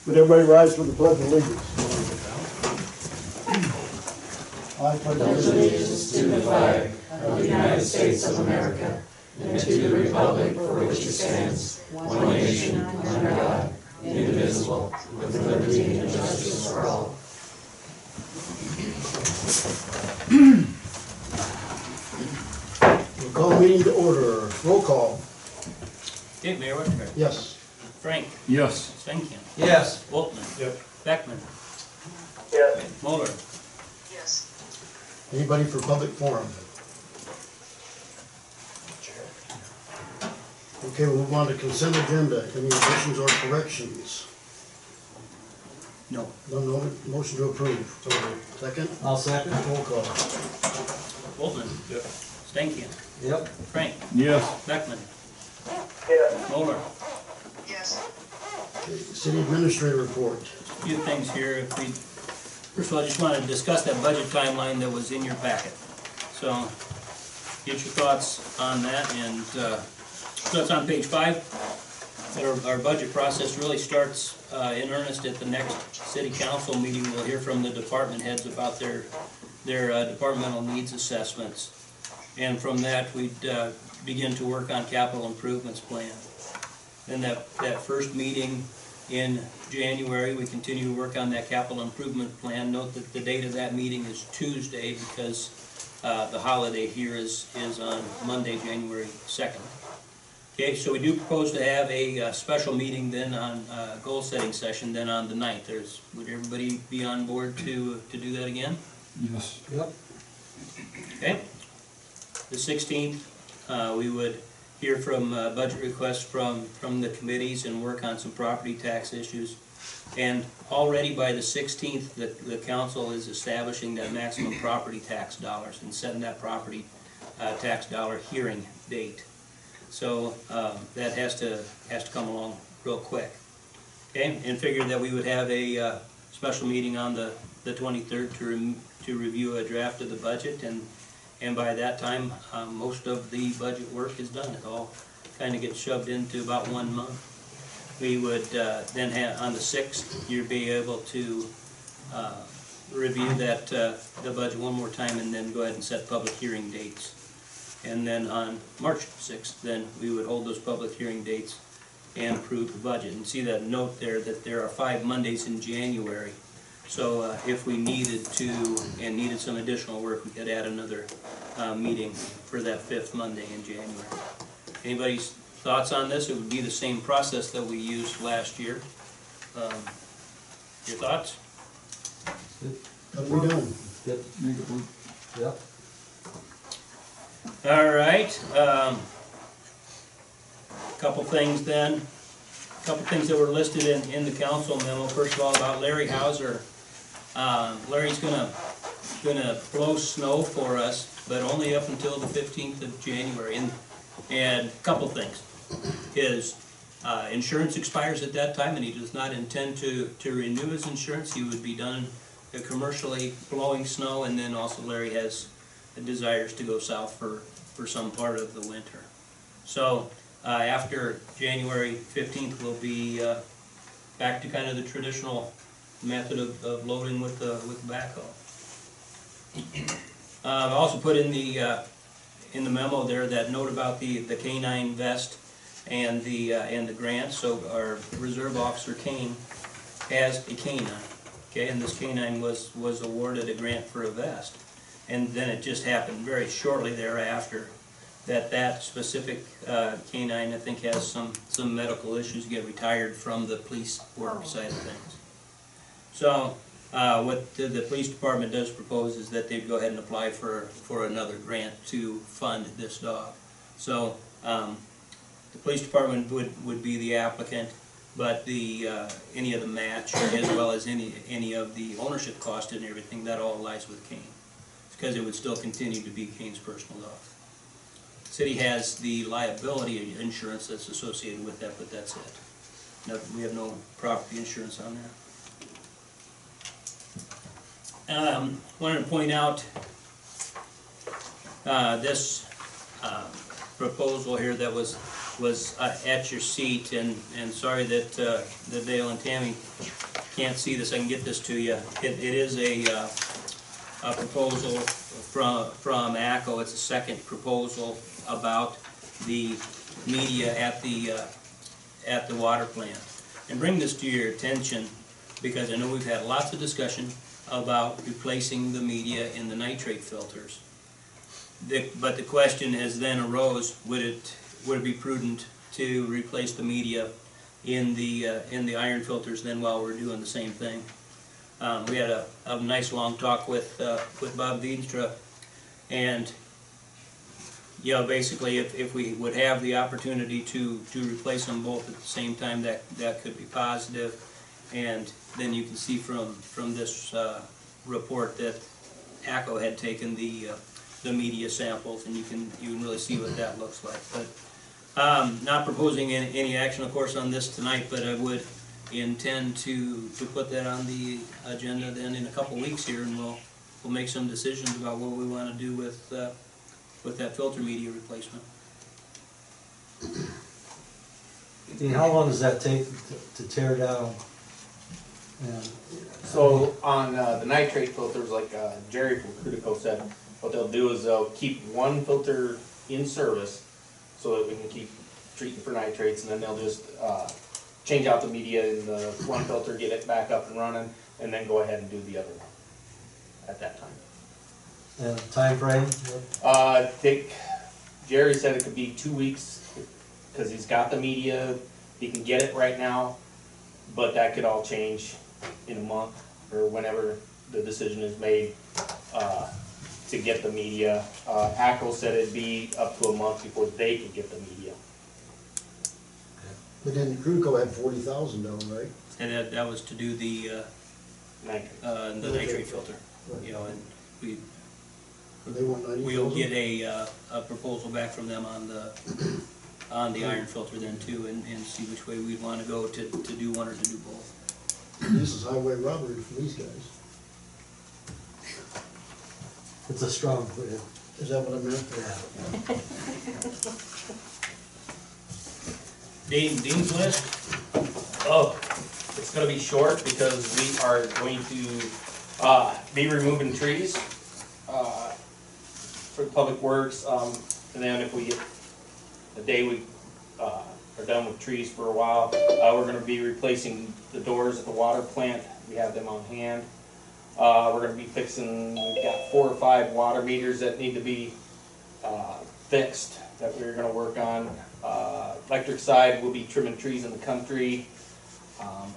Would everybody rise for the pledge of allegiance? I pledge Allegiance to the flag of the United States of America and to the republic for which it stands, one nation, under God, indivisible, with liberty and justice for all. We'll call meeting to order. Roll call. Okay, Mayor Wettenberg. Yes. Frank. Yes. Stenkin. Yes. Boltman. Yep. Beckman. Yes. Moeller. Yes. Anybody for public forum? Okay, we'll move on to consent agenda. Any additions or corrections? No. No motion to approve. Second? I'll second. Roll call. Boltman. Yep. Stenkin. Yep. Frank. Yes. Beckman. Yes. Moeller. Yes. Okay, city administrator report. A few things here. First of all, I just wanted to discuss that budget timeline that was in your packet. So, get your thoughts on that, and so it's on page 5. Our budget process really starts in earnest at the next city council meeting. We'll hear from the department heads about their departmental needs assessments, and from that we'd begin to work on capital improvements plan. Then that first meeting in January, we continue to work on that capital improvement plan. Note that the date of that meeting is Tuesday because the holiday here is on Monday, January 2nd. Okay, so we do propose to have a special meeting then on goal setting session then on the 9th. Would everybody be on board to do that again? Yes. Yep. Okay. The 16th, we would hear from budget requests from the committees and work on some property tax issues. And already by the 16th, the council is establishing that maximum property tax dollars and setting that property tax dollar hearing date. So that has to come along real quick. Okay, and figured that we would have a special meeting on the 23rd to review a draft of the budget, and by that time most of the budget work is done. It all kind of gets shoved into about 1 month. We would then have on the 6th you'd be able to review the budget one more time and then go ahead and set public hearing dates. And then on March 6th, then we would hold those public hearing dates and approve the budget. And see that note there that there are 5 Mondays in January. So if we needed to and needed some additional work, we could add another meeting for that 5th Monday in January. Anybody's thoughts on this? It would be the same process that we used last year. Your thoughts? How do we doing? Good. Make it work. Yep. All right. Couple things then. Couple things that were listed in the council memo. First of all, about Larry Hauser. Larry's gonna blow snow for us, but only up until the 15th of January. And a couple things. His insurance expires at that time, and he does not intend to renew his insurance. He would be done commercially blowing snow, and then also Larry has desires to go south for some part of the winter. So after January 15th, we'll be back to kind of the traditional method of loading with the backhoe. I also put in the memo there that note about the canine vest and the grant. So our reserve officer Kane has a canine, okay, and this canine was awarded a grant for a vest. And then it just happened very shortly thereafter that specific canine, I think, has some medical issues, get retired from the police work side of things. So what the police department does propose is that they go ahead and apply for another grant to fund this dog. So the police department would be the applicant, but any of the match as well as any of the ownership cost and everything, that all lies with Kane, because it would still continue to be Kane's personal dog. The city has the liability insurance that's associated with that, but that's it. No, we have no property insurance on that. Wanted to point out this proposal here that was was at your seat, and sorry that that Dale and Tammy can't see this. I can get this to you. It is a proposal from ACO. It's a second proposal about the media at the water plant. And bring this to your attention because I know we've had lots of discussion about replacing the media in the nitrate filters. But the question has then arose, would it be prudent to replace the media in the iron filters then while we're doing the same thing? We had a nice long talk with Bob Veenstra, and you know, basically if we would have the opportunity to replace them both at the same time, that could be positive. And then you can see from this report that ACO had taken the media samples, and you can really see what that looks like. But not proposing any action, of course, on this tonight, but I would intend to put that on the agenda then in a couple weeks here, and we'll make some decisions about what we want to do with that filter media replacement. Dean, how long does that take to tear down? And So on the nitrate filters, like Jerry from Crudico said, what they'll do is they'll keep one filter in service so that we can keep treating for nitrates, and then they'll just change out the media in the one filter, get it back up and running, and then go ahead and do the other one at that time. and time frame? Jerry said it could be 2 weeks because he's got the media, he can get it right now, but that could all change in a month or whenever the decision is made to get the media. ACO said it'd be up to a month before they could get the media. But then Cruco had 40,000 down, right? And that was to do the nitrate filter, you know, and They want 90,000? we'll get a proposal back from them on the iron filter then too, and see which way we'd want to go to do one or to do both. This is highway robbery from these guys. It's a strong plan. Is that what I meant? Dean's list? Oh, it's gonna be short because we are going to be removing trees for Public Works, and then if we get the day we are done with trees for a while, we're gonna be replacing the doors at the water plant. We have them on hand. We're gonna be fixing, we've got 4 or 5 water meters that need to be fixed that we're gonna work on. Electric side, we'll be trimming trees in the country,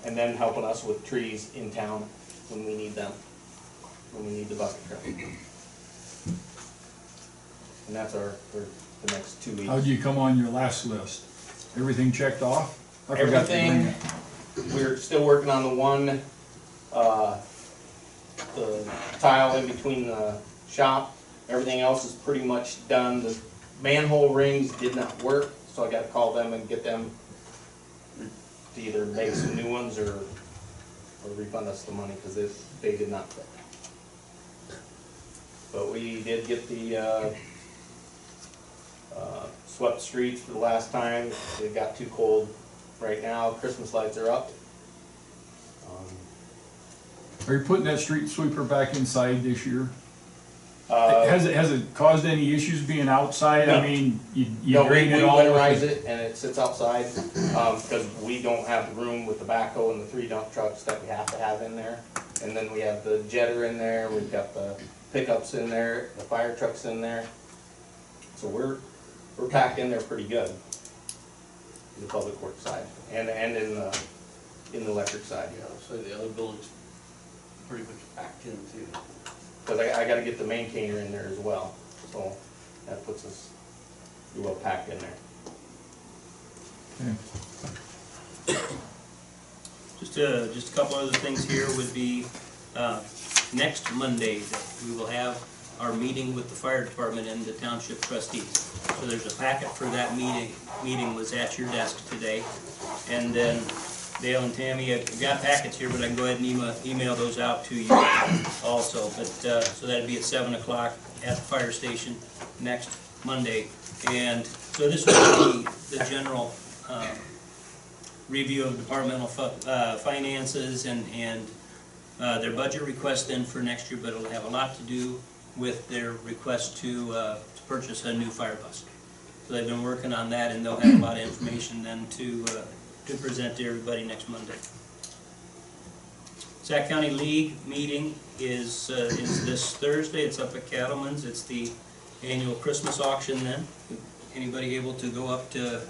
and then helping us with trees in town when we need them, when we need the bucket truck. And that's for the next 2 weeks. How'd you come on your last list? Everything checked off? I forgot to bring Everything, it. we're still working on the one, the tile in between the shop. Everything else is pretty much done. The manhole rings did not work, so I gotta call them and get them to either make some new ones or refund us the money, because they did not fit. But we did get the swept streets for the last time. It got too cold right now. Christmas lights are up. Are you putting that street sweeper back inside this year? Uh, Has it caused any issues being outside? No. I mean, you No, we drain it all with winterize the- it and it sits outside, because we don't have the room with the backhoe and the 3 dump trucks that we have to have in there. And then we have the jetter in there, we've got the pickups in there, the fire trucks in there. So we're packed in there pretty good, the public works side, and in the electric side. Yeah, so the other building's pretty much packed in too. Because I gotta get the maintainer in there as well, so that puts us pretty well packed in there. Okay. Just a couple other things here would be, next Monday, that we will have our meeting with the fire department and the township trustees. So there's a packet for that meeting was at your desk today. And then Dale and Tammy, I've got packets here, but I can go ahead and email those out to you also. But, so that'd be at 7 o'clock at the fire station next Monday. And so this will be the general review of departmental finances and their budget request then for next year, but it'll have a lot to do with their request to purchase a new fire bus. So they've been working on that, and they'll have a lot of information then to present to everybody next Monday. Sac County League meeting is this Thursday. It's up at Cattleman's. It's the annual Christmas auction then. Anybody able to go up to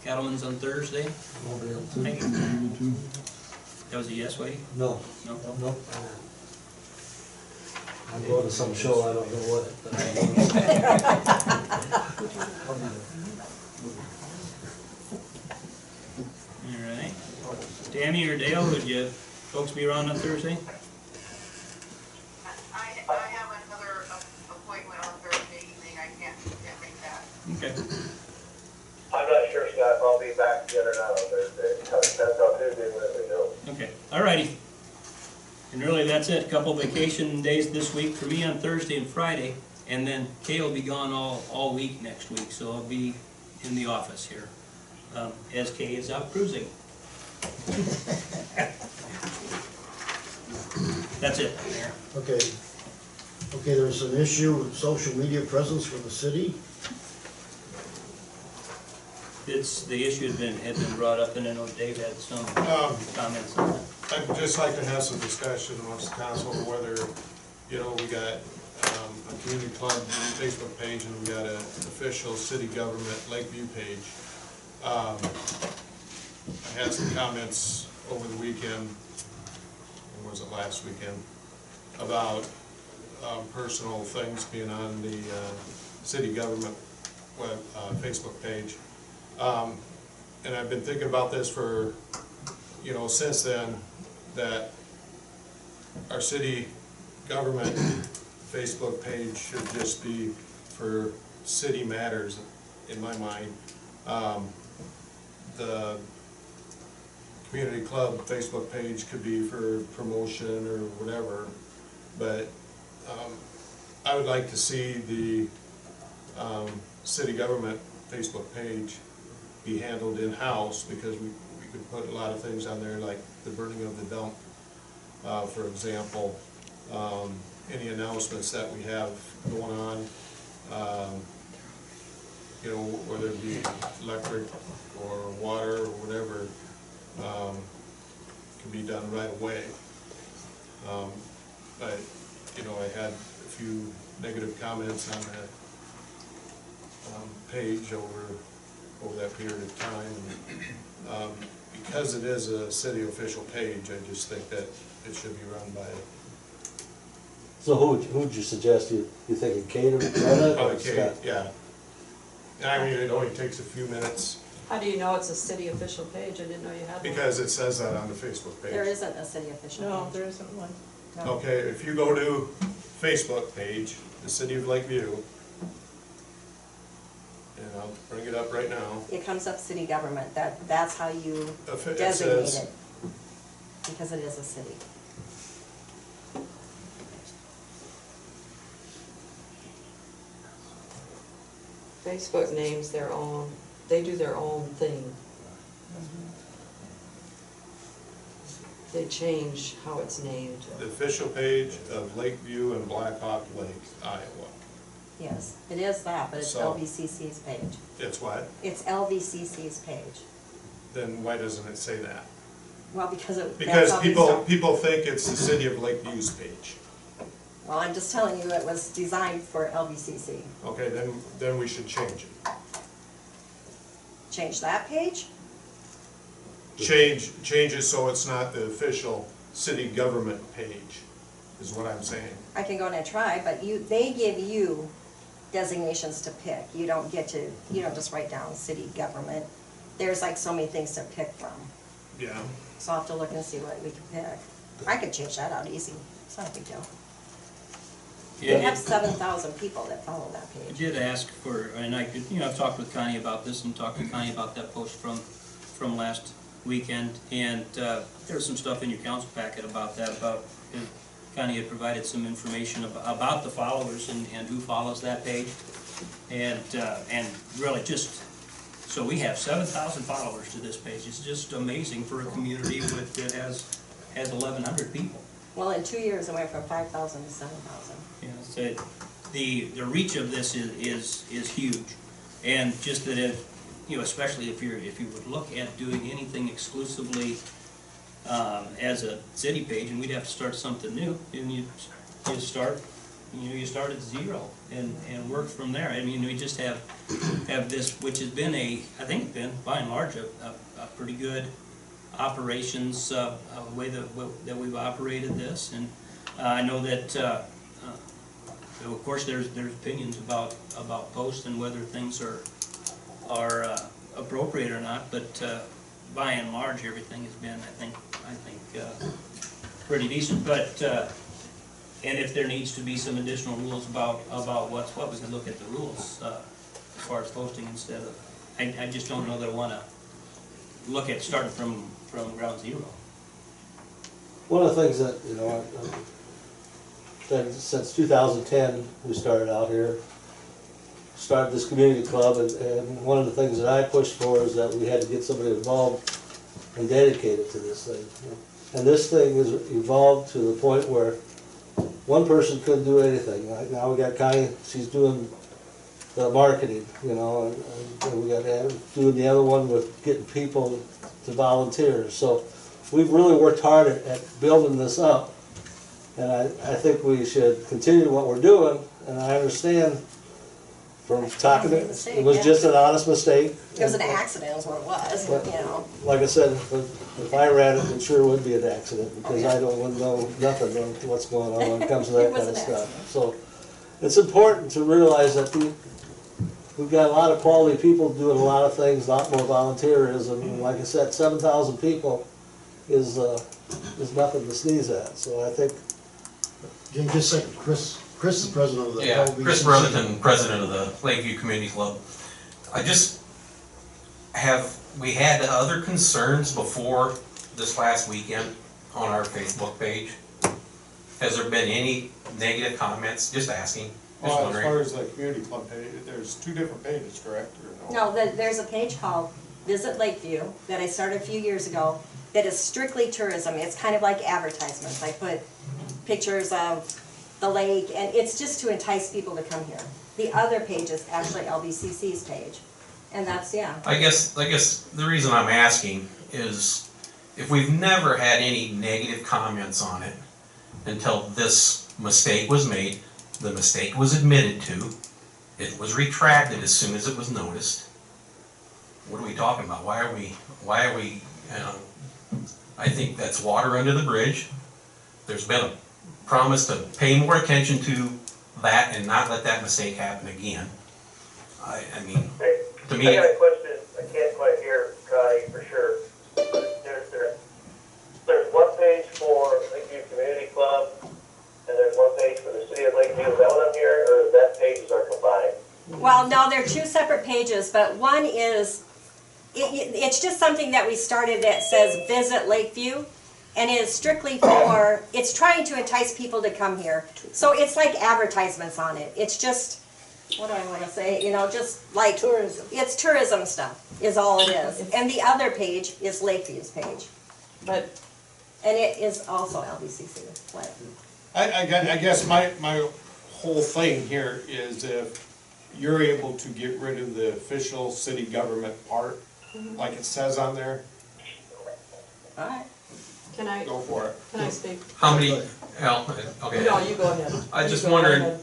Cattleman's on Thursday? Won't be able to. Maybe. Able to. That was a yes, Whitey? No, No? no. I'm going to some show, I don't know what. All right. Tammy or Dale, would you folks be around on Thursday? I have another appointment on Thursday evening, I can't make that. Okay. I'm not sure, Scott, if I'll be back together now on Thursday. Depends on Tuesday when we go. Okay, all righty. And really, that's it. A couple vacation days this week for me on Thursday and Friday, and then Kay will be gone all week next week, so I'll be in the office here, as Kay is out cruising. That's it, Mayor. Okay. Okay, there's an issue with social media presence for the city. The issue had been brought up, and I know Dave had some comments on that. I'd just like to have some discussion amongst the council whether, we got a community club Facebook page and we got an official city government Lakeview page. I had some comments over the weekend, or was it last weekend, about personal things being on the city government Facebook page. And I've been thinking about this for, since then, that our city government Facebook page should just be for city matters, in my mind. The community club Facebook page could be for promotion or whatever, but I would like to see the city government Facebook page be handled in-house, because we could put a lot of things on there, like the burning of the dump, for example, any announcements that we have going on, whether it be electric or water or whatever, can be done right away. But, I had a few negative comments on that page over that period of time. And, because it is a city official page, I just think that it should be run by So who'd you suggest? You think a Kate or Janet or Kate, Scott? yeah. And I mean, it only takes a few minutes, How do you know it's a city official page? I didn't know you had one. because it says that on the Facebook page. There isn't a city official No, page. there isn't one. No. Okay, if you go to Facebook page, the city of Lakeview, and I'll bring it up right now. It comes up city government, that's how you It designate says, it, because it is a city. Facebook names their own, they do their own thing. They change how it's named. the official page of Lakeview and Black Hawk Lake, Iowa. Yes, it is that, but it's So- LVCC's page. It's what? It's LVCC's page. Then why doesn't it say that? Well, because that's Because how we people start. think it's the city of Lakeview's page. Well, I'm just telling you, it was designed for LVCC. Okay, then we should change it. Change that page? Change it so it's not the official city government page, is what I'm saying. I can go in and try, but they give you designations to pick. You don't just write down city government. There's like so many things to pick from. Yeah. So I'll have to look and see what we can pick. I could change that out easy. It's not a big deal. They Yeah, have 7,000 people that follow that I page. did ask for, and I could, I've talked with Connie about this and talked to Connie about that post from last weekend, and there's some stuff in your council packet about that, about Connie had provided some information about the followers and who follows that page. And really just, so we have 7,000 followers to this page. It's just amazing for a community that has 1,100 people. Well, in 2 years, it went from 5,000 to 7,000. You know, so the reach of this is huge. And just that if, you know, especially if you would look at doing anything exclusively as a city page, and we'd have to start something new, and you start at zero and work from there. I mean, we just have this, which has been I think been by and large a pretty good operations way that we've operated this. And I know that of course there's opinions about posts and whether things are appropriate or not, but by and large everything has been I think pretty decent. But and if there needs to be some additional rules about what's what, we can look at the rules as far as posting instead of. I just don't know that I want to look at starting from ground zero. One of the things that, you know, since 2010, we started out here, started this community club, and one of the things that I pushed for is that we had to get somebody involved and dedicated to this thing. And this thing has evolved to the point where one person couldn't do anything. Right now we got Connie, she's doing the marketing, you know, and we got doing the other one with getting people to volunteer. So we've really worked hard at building this up, and I think we should continue what we're doing. And I understand from talking, it was just an honest mistake. It was an accident is what it was, you know. Like I said, if I ran it sure would be an accident, because I wouldn't know nothing on what's going on when it comes to that kind of stuff. So it's important to realize that we've got a lot of quality people doing a lot of things, a lot more volunteerism, and like I said, 7,000 people is nothing to sneeze at. So I think. Just a second, Chris is president of the Yeah, LBCC. Chris Brotherton, president of the Lakeview Community Club. We had other concerns before this last weekend on our Facebook page? Has there been any negative comments? Just asking, just Well, as wondering. far as the community club page, there's 2 different pages, correct, or no? No, there's a page called Visit Lakeview that I started a few years ago that is strictly tourism. It's kind of like advertisements. I put pictures of the lake, and it's just to entice people to come here. The other page is actually LBCC's page, and that's, yeah. I guess the reason I'm asking is if we've never had any negative comments on it until this mistake was made, the mistake was admitted to, it was retracted as soon as it was noticed. What are we talking about? Why are we, I think that's water under the bridge. There's been a promise to pay more attention to that and not let that mistake happen again. I mean, to me. I got a question, I can't quite hear Connie for sure. There's one page for Lakeview Community Club, and there's one page for the City of Lakeview. Is that what I'm hearing, or is that pages are combined? Well, no, they're 2 separate pages, but one is, it's just something that we started that says Visit Lakeview, and it is strictly for, it's trying to entice people to come here. So it's like advertisements on it. It's just, what do I want to say, you know, just like tourism. It's tourism stuff is all it is. And the other page is Lakeview's page. And it is also LBCC. What? I guess my whole thing here is if you're able to get rid of the official city government part, like it says on there, All right. go for it. Can I speak? How many, okay. No, you go ahead. I just wondered,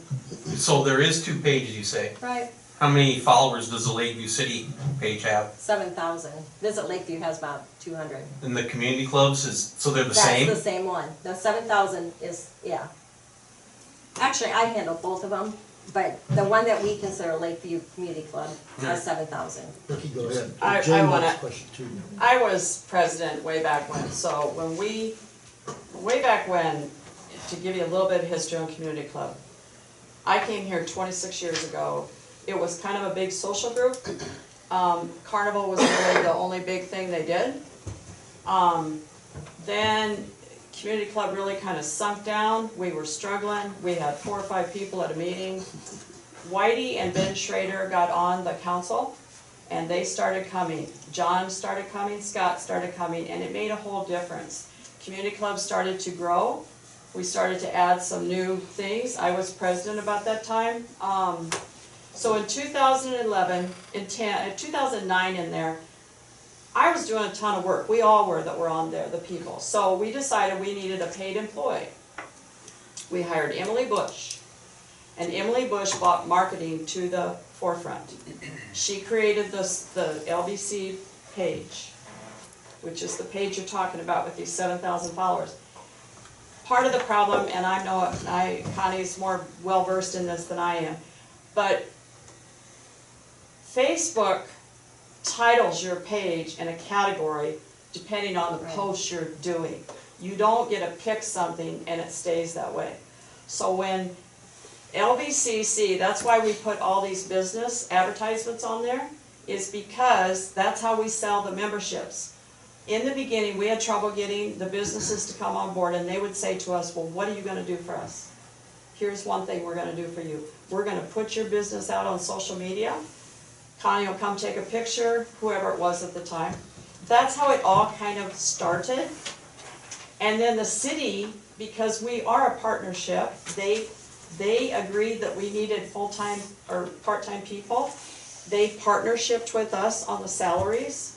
so there is 2 pages you say. Right. How many followers does the Lakeview City page have? 7,000. Visit Lakeview has about 200. And the community clubs so they're the same? That's the same one. The 7,000 is, yeah. Actually, I handle both of them, but the one that we consider Lakeview Community Club has 7,000. Ricky, go ahead. I Jane wanna- wants a question too. I was president way back when, so way back when, to give you a little bit of history on Community Club, I came here 26 years ago. It was kind of a big social group. Carnival was really the only big thing they did. Then community club really kind of sunk down. We were struggling. We had 4 or 5 people at a meeting. Whitey and Ben Schrader got on the council, and they started coming. John started coming, Scott started coming, and it made a whole difference. Community clubs started to grow. We started to add some new things. I was president about that time. So in 2011, in 2009 in there, I was doing a ton of work. We all were that were on there, the people. So we decided we needed a paid employee. We hired Emily Bush. And Emily Bush brought marketing to the forefront. She created the LBC page, which is the page you're talking about with these 7,000 followers. Part of the problem, and I know Connie's more well-versed in this than I am, but Facebook titles your page in a category depending on the post you're doing. You don't get to pick something and it stays that way. So when LBCC, that's why we put all these business advertisements on there, is because that's how we sell the memberships. In the beginning, we had trouble getting the businesses to come on board, and they would say to us, well, what are you gonna do for us? Here's one thing we're gonna do for you. We're gonna put your business out on social media. Connie will come take a picture, whoever it was at the time. That's how it all kind of started. And then the city, because we are a partnership, they agreed that we needed full-time or part-time people. They partnershiped with us on the salaries.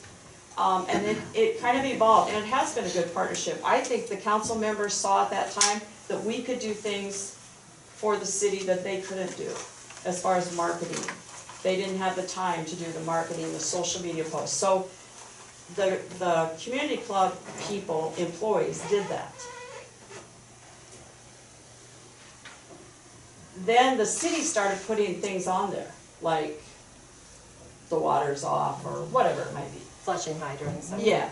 And it kind of evolved, and it has been a good partnership. I think the council members saw at that time that we could do things for the city that they couldn't do, as far as marketing. They didn't have the time to do the marketing, the social media posts. So the community club people, employees, did that. Then the city started putting things on there, like the water's off or whatever it might be. Flushing hydrants. Yeah.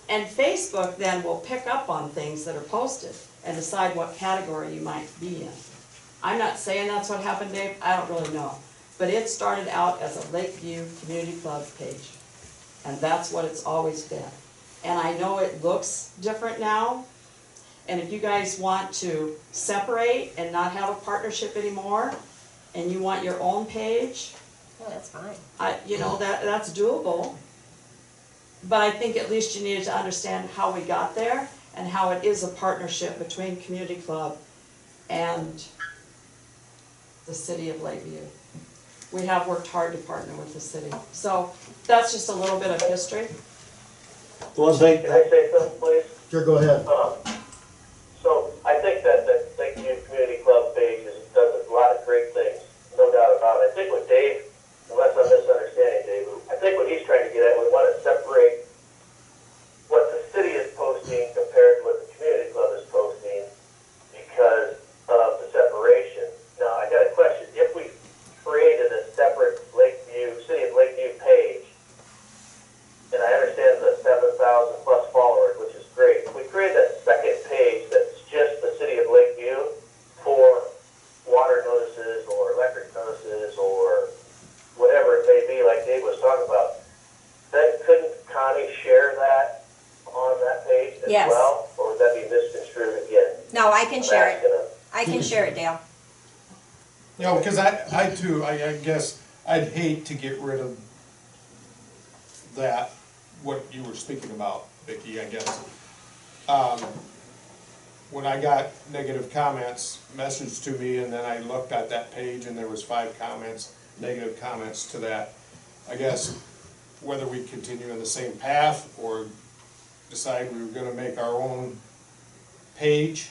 And Facebook then will pick up on things that are posted and decide what category you might be in. I'm not saying that's what happened, Dave, I don't really know. But it started out as a Lakeview Community Club page. And that's what it's always been. And I know it looks different now. And if you guys want to separate and not have a partnership anymore, and you want your own page, Yeah, that's fine. that's doable. But I think at least you needed to understand how we got there and how it is a partnership between Community Club and the city of Lakeview. We have worked hard to partner with the city. So that's just a little bit of history. One thing, Can I say something, please? Sure, go ahead. So I think that the Lakeview Community Club page does a lot of great things, no doubt about it. I think what Dave, unless I'm misunderstanding Dave, I think what he's trying to get at, we want to separate what the city is posting compared to what the community club is posting because of the separation. Now, I got a question. If we created a separate City of Lakeview page, and I understand the 7,000 plus followers, which is great. If we create that second page that's just the City of Lakeview for water notices or electric notices or whatever it may be, like Dave was talking about, then couldn't Connie share that on that page as Yes. well? Or would that be misconstrued again? No, I can share it. I'm asking I can share it, Dale. You know, because I guess I'd hate to get rid of that, what you were speaking about, Vicki, I guess. When I got negative comments messaged to me, and then I looked at that page and there was 5 comments, negative comments to that, I guess whether we continue in the same path or decide we were gonna make our own page,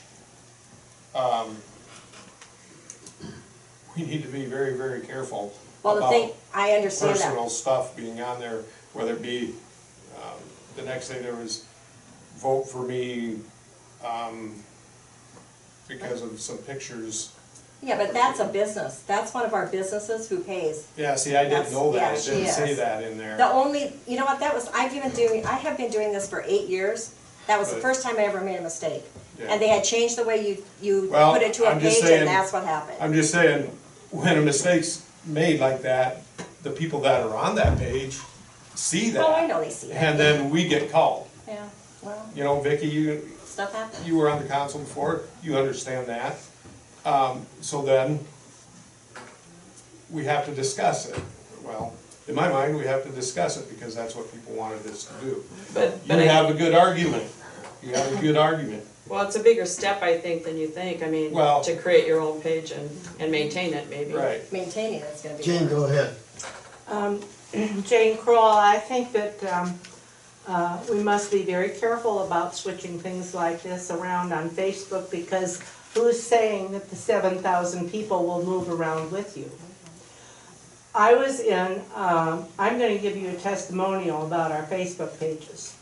we need to be very, very careful Well, the about thing, I understand that. personal stuff being on there, whether it be, the next day there was vote for me, because of some pictures. Yeah, but that's a business. That's one of our businesses who pays. Yeah, see, I didn't know that, Yeah, it she didn't say is. that in there. The only, you know what, I have been doing this for 8 years. That was the But- first time I ever made a mistake. Yeah. And they had changed the way you Well, put it to a I'm just page, saying- and that's what happened. I'm just saying, when a mistake's made like that, the people that are on that page see that. Oh, I know they see it. And then we get called. Yeah, well, You know, Vicki, you, stuff happen. you were on the council before, you understand that. So then, we have to discuss it. Well, in my mind, we have to discuss it because that's what people wanted us to do. But You have a good argument. You have a good argument. well, it's a bigger step, I think, than you think. I mean, Well- to create your own page and maintain it, maybe. Right. Maintaining it's gonna be. Jane, go ahead. Jane Kroll, I think that we must be very careful about switching things like this around on Facebook, because who's saying that the 7,000 people will move around with you? I was in, I'm going to give you a testimonial about our Facebook pages.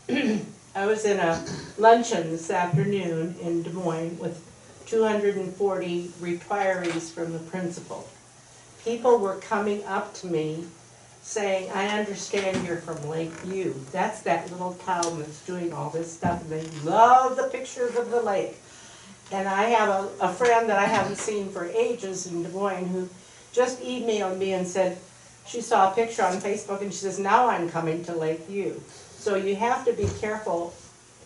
I was in a luncheon this afternoon in Des Moines with 240 retirees from the principal. People were coming up to me saying, I understand you're from Lakeview. That's that little town that's doing all this stuff, and they love the pictures of the lake. And I have a friend that I haven't seen for ages in Des Moines who just emailed me and said, she saw a picture on Facebook and she says, now I'm coming to Lakeview. So you have to be careful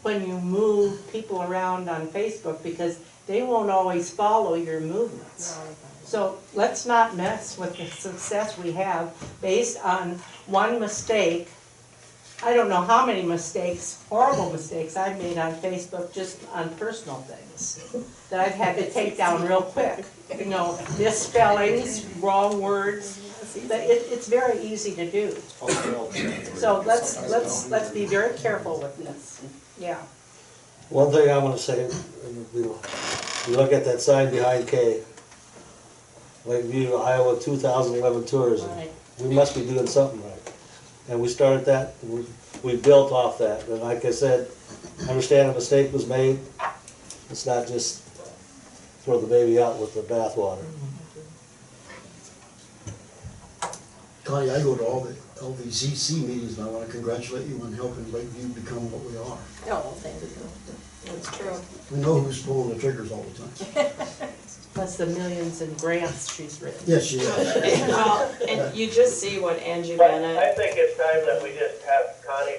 when you move people around on Facebook, because they won't always follow your movements. So let's not mess with the success we have based on one mistake. I don't know how many mistakes, horrible mistakes I've made on Facebook just on personal things that I've had to take down real quick. You know, misspellings, wrong words, but it's very easy to do. So let's be very careful with this, yeah. One thing I wanna say, you look at that sign behind K, Lakeview, Iowa 2011 tourism. Right. We must be doing something right. And we started that, and we built off that. And like I said, I understand a mistake was made. It's not just throw the baby out with the bathwater. Connie, I go to all the LVCC meetings, and I want to congratulate you on helping Lakeview become what we are. Oh, thank you. That's true. We know who's pulling the triggers all the time. Plus the millions in grants she's written. Yes, she is. Well, and you just see what Angie But Bennett. I think it's time that we just have Connie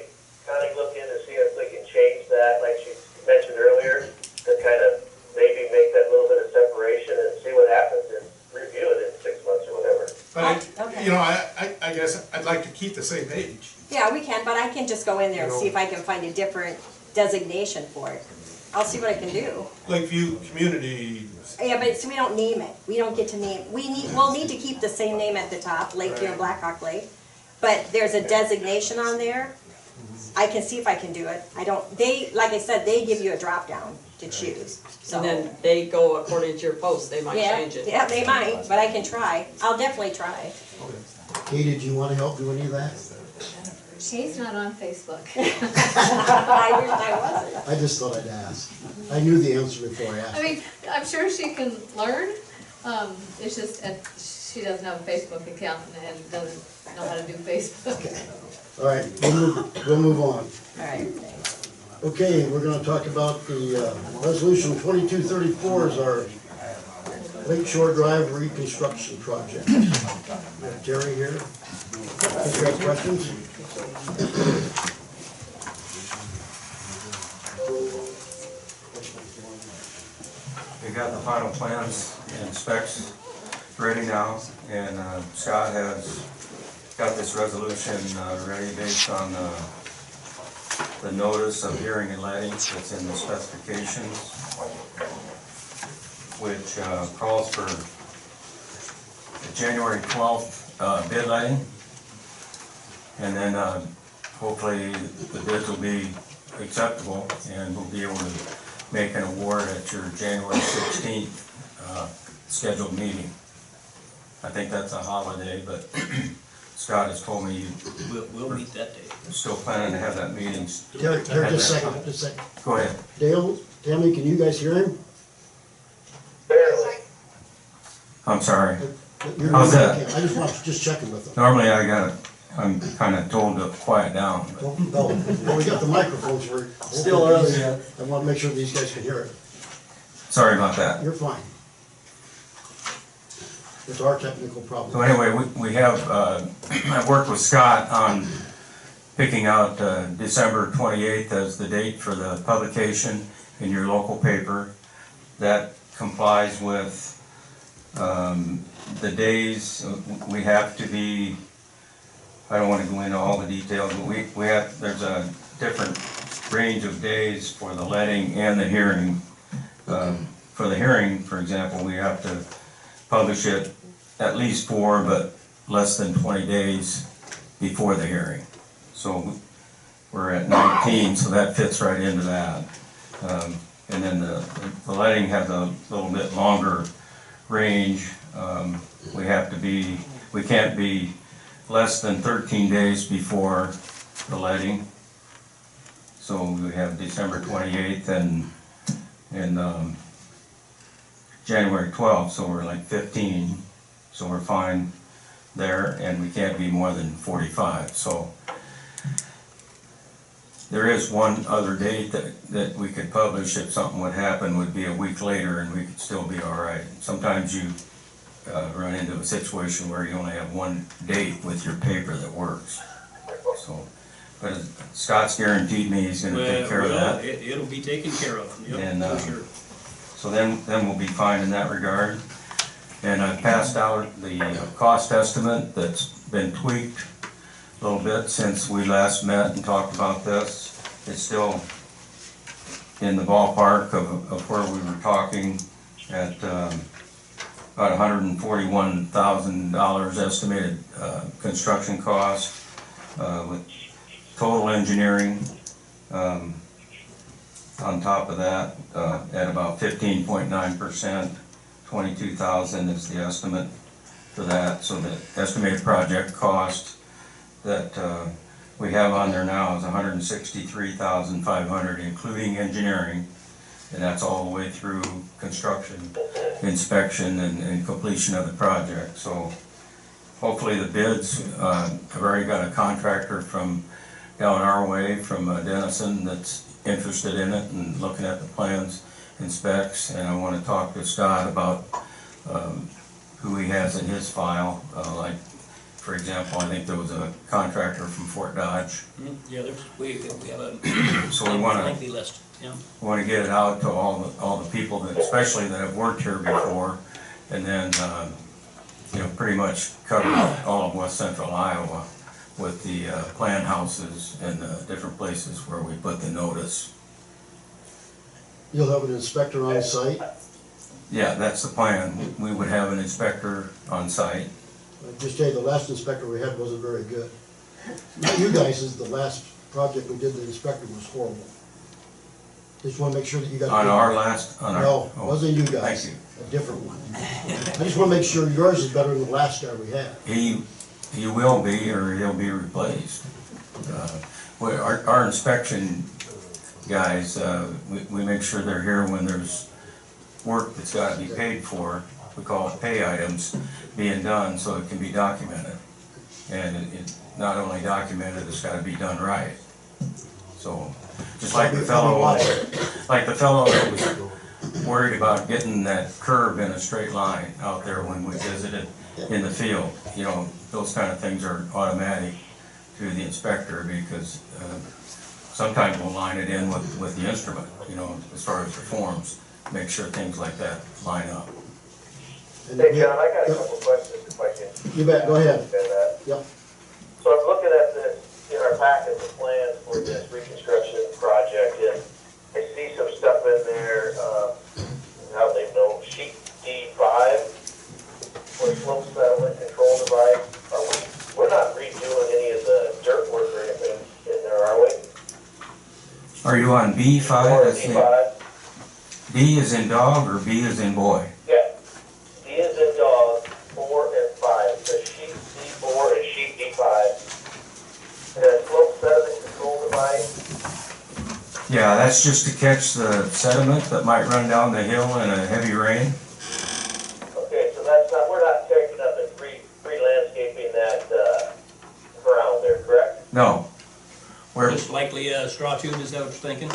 look in to see if we can change that, like she mentioned earlier, to kind of maybe make that little bit of separation and see what happens and review it in 6 months or whatever. But, Okay. you know, I guess I'd like to keep the same page. Yeah, we can, but I can just go in there and see if I can find a different designation for it. I'll see what I can do. Lakeview Community, Yeah, but so we don't name it. We don't get to name, we'll need to keep the same name at the top, Lakeview and Blackhawk Lake. But there's a designation on there. I can see if I can do it. I don't, like I said, they give you a drop down to choose, so. And then they go according to your post, they might Yeah, change it. yeah, they might, but I can try. I'll definitely try. Katie, do you want to help do any of that? She's not on Facebook. I wish I wasn't. I just thought I'd ask. I knew the answer before I asked. I mean, I'm sure she can learn, it's just, she doesn't have a Facebook account and doesn't know how to do Facebook. All right, we'll move on. All right, thanks. Okay, we're gonna talk about the resolution 2234 is our Lake Shore Drive reconstruction project. We have Terry here. If you have questions? We got the final plans and specs ready now, and Scott has got this resolution ready based on the notice of hearing and letting that's in the specifications, which calls for the January 12th bid letting, and then hopefully the bids will be acceptable and we'll be able to make an award at your January 16th scheduled meeting. I think that's a holiday, but Scott has told me We'll meet that day. you're still planning to have that meeting. Terry, just a second. Go ahead. Dale, Tammy, can you guys hear him? Barely. I'm sorry. You're How's that? I just want to just checking with them. Normally I'm kind of told to quiet down. But Well, we got the microphones for. Still early yet. I want to make sure these guys can hear it. sorry about that. You're fine. It's our technical problem. So anyway, we have, I've worked with Scott on picking out December 28th as the date for the publication in your local paper. That complies with the days. We have to be, I don't want to go into all the details, but we have, there's a different range of days for the letting and the hearing. For the hearing, for example, we have to publish it at least 4, but less than 20 days before the hearing. So we're at 19, so that fits right into that. And then the letting has a little bit longer range. We can't be less than 13 days before the letting. So we have December 28th and January 12th, so we're like 15, so we're fine there, and we can't be more than 45. So there is one other date that we could publish if something would happen, would be a week later, and we could still be all right. Sometimes you run into a situation where you only have one date with your paper that works. So, but Scott's guaranteed me he's going to take care of that. It'll be taken care of. Yep, And for sure. so then we'll be fine in that regard. And I passed out the cost estimate that's been tweaked a little bit since we last met and talked about this. It's still in the ballpark of where we were talking at about $141,000 estimated construction cost with total engineering on top of that at about 15.9%. 22,000 is the estimate for that. So the estimated project cost that we have on there now is $163,500, including engineering, and that's all the way through construction, inspection, and completion of the project. So hopefully the bids, I've already got a contractor from down our way from Denison that's interested in it and looking at the plans and specs, and I want to talk to Scott about who he has in his file. Like, for example, I think there was a contractor from Fort Dodge. Yeah, we have a So we want lengthy list. Yeah. We want to get it out to all the people that, especially that have worked here before, and then pretty much cover all of West Central Iowa with the plan houses and the different places where we put the notice. You'll have an inspector on site. Yeah, that's the plan. We would have an inspector on site. Just tell you, the last inspector we had wasn't very good. Not you guys, is the last project we did, the inspector was horrible. Just want to make sure that you got. On our last, No, it wasn't you guys. Thank you. A different one. I just want to make sure yours is better than the last guy we had. He will be, or he'll be replaced. Our inspection guys, we make sure they're here when there's work that's got to be paid for. We call it pay items being done, so it can be documented. And it's not only documented, it's got to be done right. So, just like the fellow that was worried about getting that curve in a straight line out there when we visited in the field. You know, those kind of things are automatic to the inspector because sometimes we'll line it in with the instrument, you know, as far as the forms, make sure things like that line up. Hey, John, I got a couple questions if I can. You bet, go ahead. Yep. So I'm looking at this, in our packet, the plans for this reconstruction project, and I see some stuff in there, I don't even know, sheet D5, for slope settlement control device. We're not redoing any of the dirt work or anything in there, are we? Are you on B5? Or D5? D is in dog or B is in boy? Yeah. D is in dog, 4 and 5. So sheet D4 and sheet D5. And a slope sediment control device. Yeah, that's just to catch the sediment that might run down the hill in a heavy rain. Okay, so that's not, we're not taking up and re-landscaping that ground there, correct? No. Just likely a straw tube, is that what you're thinking?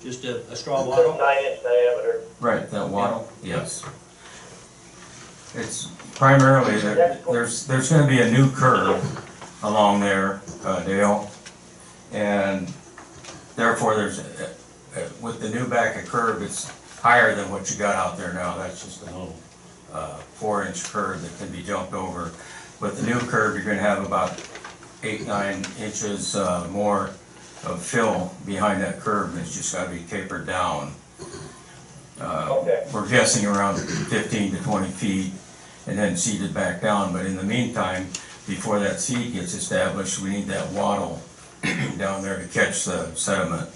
Just a straw It's wattle? 9-inch diameter. Right, that wattle, yes. It's primarily, there's gonna be a new curve along there, Dale, and therefore there's with the new back of curb, it's higher than what you got out there now. That's just a little 4-inch curb that can be jumped over. With the new curb, you're gonna have about 8-9 inches more of fill behind that curb, and it's just gotta be tapered down. Okay. We're guessing around 15 to 20 feet and then seeded back down, but in the meantime, before that seed gets established, we need that wattle down there to catch the sediment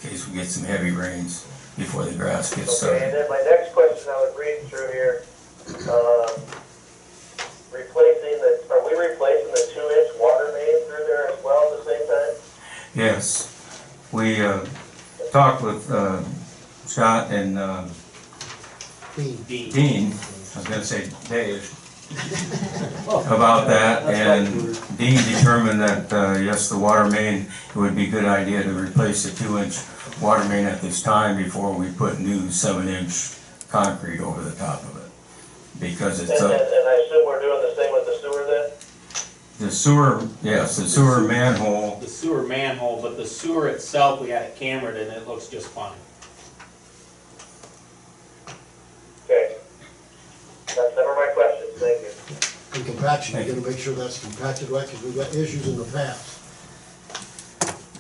in case we get some heavy rains before the grass gets Okay, and started. then my next question, I was reading through here, are we replacing the 2-inch water main through there as well at the same time? Yes, we talked with Scott and Dean, I was gonna say Dave, about that, and Dean determined that, yes, the water main, it would be a good idea to replace the 2-inch water main at this time before we put new 7-inch concrete over the top of it. Because it's And I assume we're doing the same with the sewer then? the sewer, yes, the sewer manhole, The sewer manhole, but the sewer itself, we had it cambered and it looks just fine. Okay. That's never my questions, thank you. And compaction, you gotta make sure that's compacted right, because we've got issues in the past.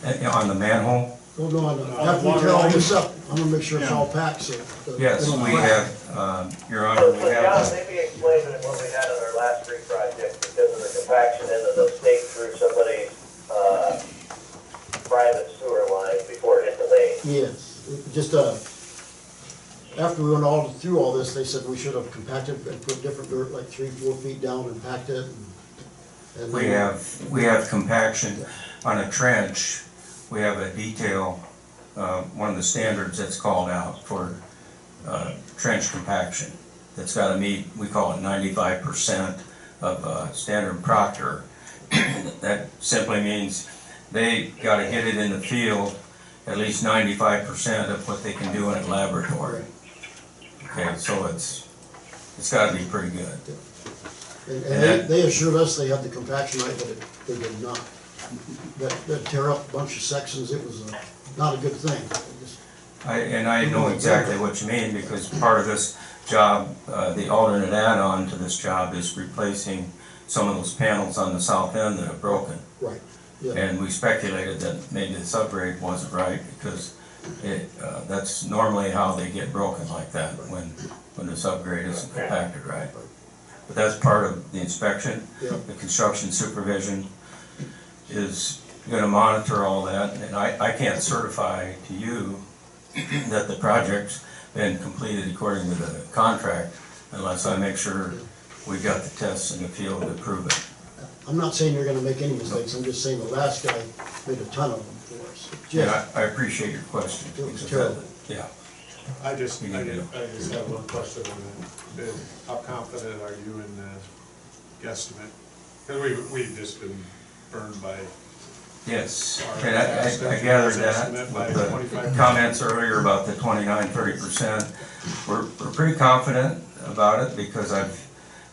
on the manhole. Well, no, after we tear all this up, I'm gonna make sure it's all packed, so. Yes, it'll we crack. have, Your Honor, we So John, have, maybe explain to them what we had on our last street project because of the compaction and the state through somebody's, private sewer line before it hit the main. Yes, just, after we went through all this, they said we should have compacted and put different dirt, like 3-4 feet down and packed it. And we have compaction on a trench. We have a detail, one of the standards that's called out for trench compaction. That's gotta meet, we call it 95% of standard Proctor. That simply means they gotta hit it in the field at least 95% of what they can do in a laboratory. Okay, so it's gotta be pretty good. And they assured us they had the compaction right, but they did not. That tear up a bunch of sections, it was not a good thing. I know exactly what you mean, because part of this job, the alternate add-on to this job is replacing some of those panels on the south end that are broken. Right, yeah. And we speculated that maybe the subgrade wasn't right, because that's normally how they get broken like that, when the subgrade isn't compacted right. But that's part of the inspection. Yeah. The construction supervision is gonna monitor all that, and I can't certify to you that the project's been completed according to the contract unless I make sure we got the tests in the field to prove it. I'm not saying you're gonna make any mistakes, I'm just saying the last guy made a ton of them for us. Yeah, Jeff, I appreciate your question. It was because terrible. Yeah. I just have one question on that. How confident are you in the guesstimate? Because we've just been burned by. Yes, and I gathered that with the comments earlier about the 29–30%. We're pretty confident about it because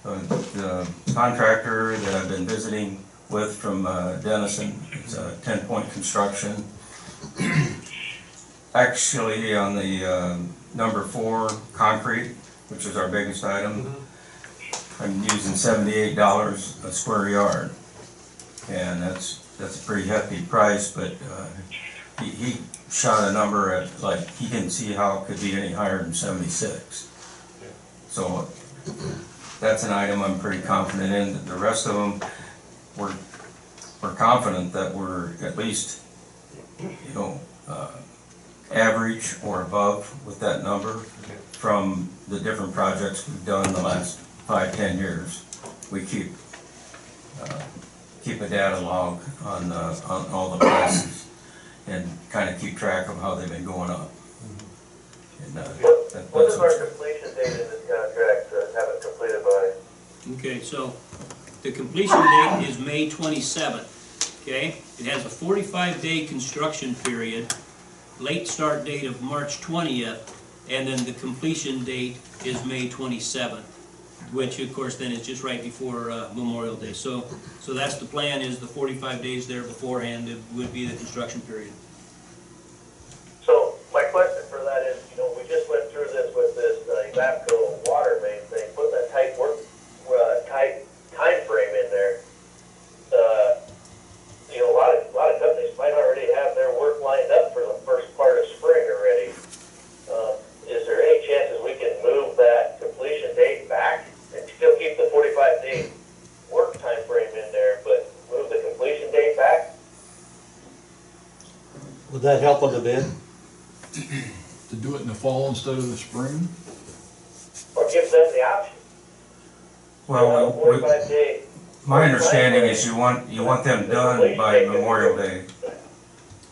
the contractor that I've been visiting with from Denison, it's a 10-point construction. Actually, on the number 4 concrete, which is our biggest item, I'm using $78 a square yard, and that's a pretty hefty price. But he shot a number at, like, he didn't see how it could be any higher than 76. So that's an item I'm pretty confident in. The rest of them, we're confident that we're at least, you know, average or above with that number from the different projects we've done in the last 5–10 years. We keep a data log on all the prices and kind of keep track of how they've been going up. And, What is our completion date in this contract, have it completed by? Okay, so the completion date is May 27th, okay? It has a 45-day construction period, late start date of March 20th, and then the completion date is May 27th, which of course then is just right before Memorial Day. So that's the plan, is the 45 days there beforehand, it would be the construction period. So my question, the bid. To do it in the fall instead of the spring? Or give them the option. Well, 45-day. my understanding is you want them done by Memorial Day.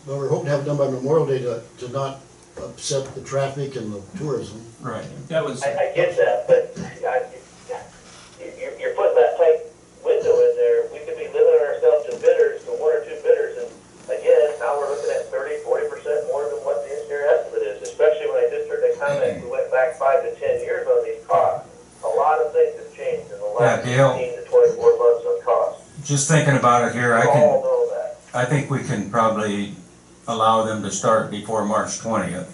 Well, we're hoping to have it done by Memorial Day to not upset the traffic and the tourism. Right. That was, I get that, but you're putting that tight window in there. We could be limiting ourselves to bidders, to one or two bidders, and again, now we're looking at 30–40% more than what the engineer estimate is, especially when I just heard the comment, we went back 5 to 10 years on these costs. A lot of things have changed in the last 18 to 24 months on costs. Just thinking about it here, We all know that. I think we can probably allow them to start before March 20th.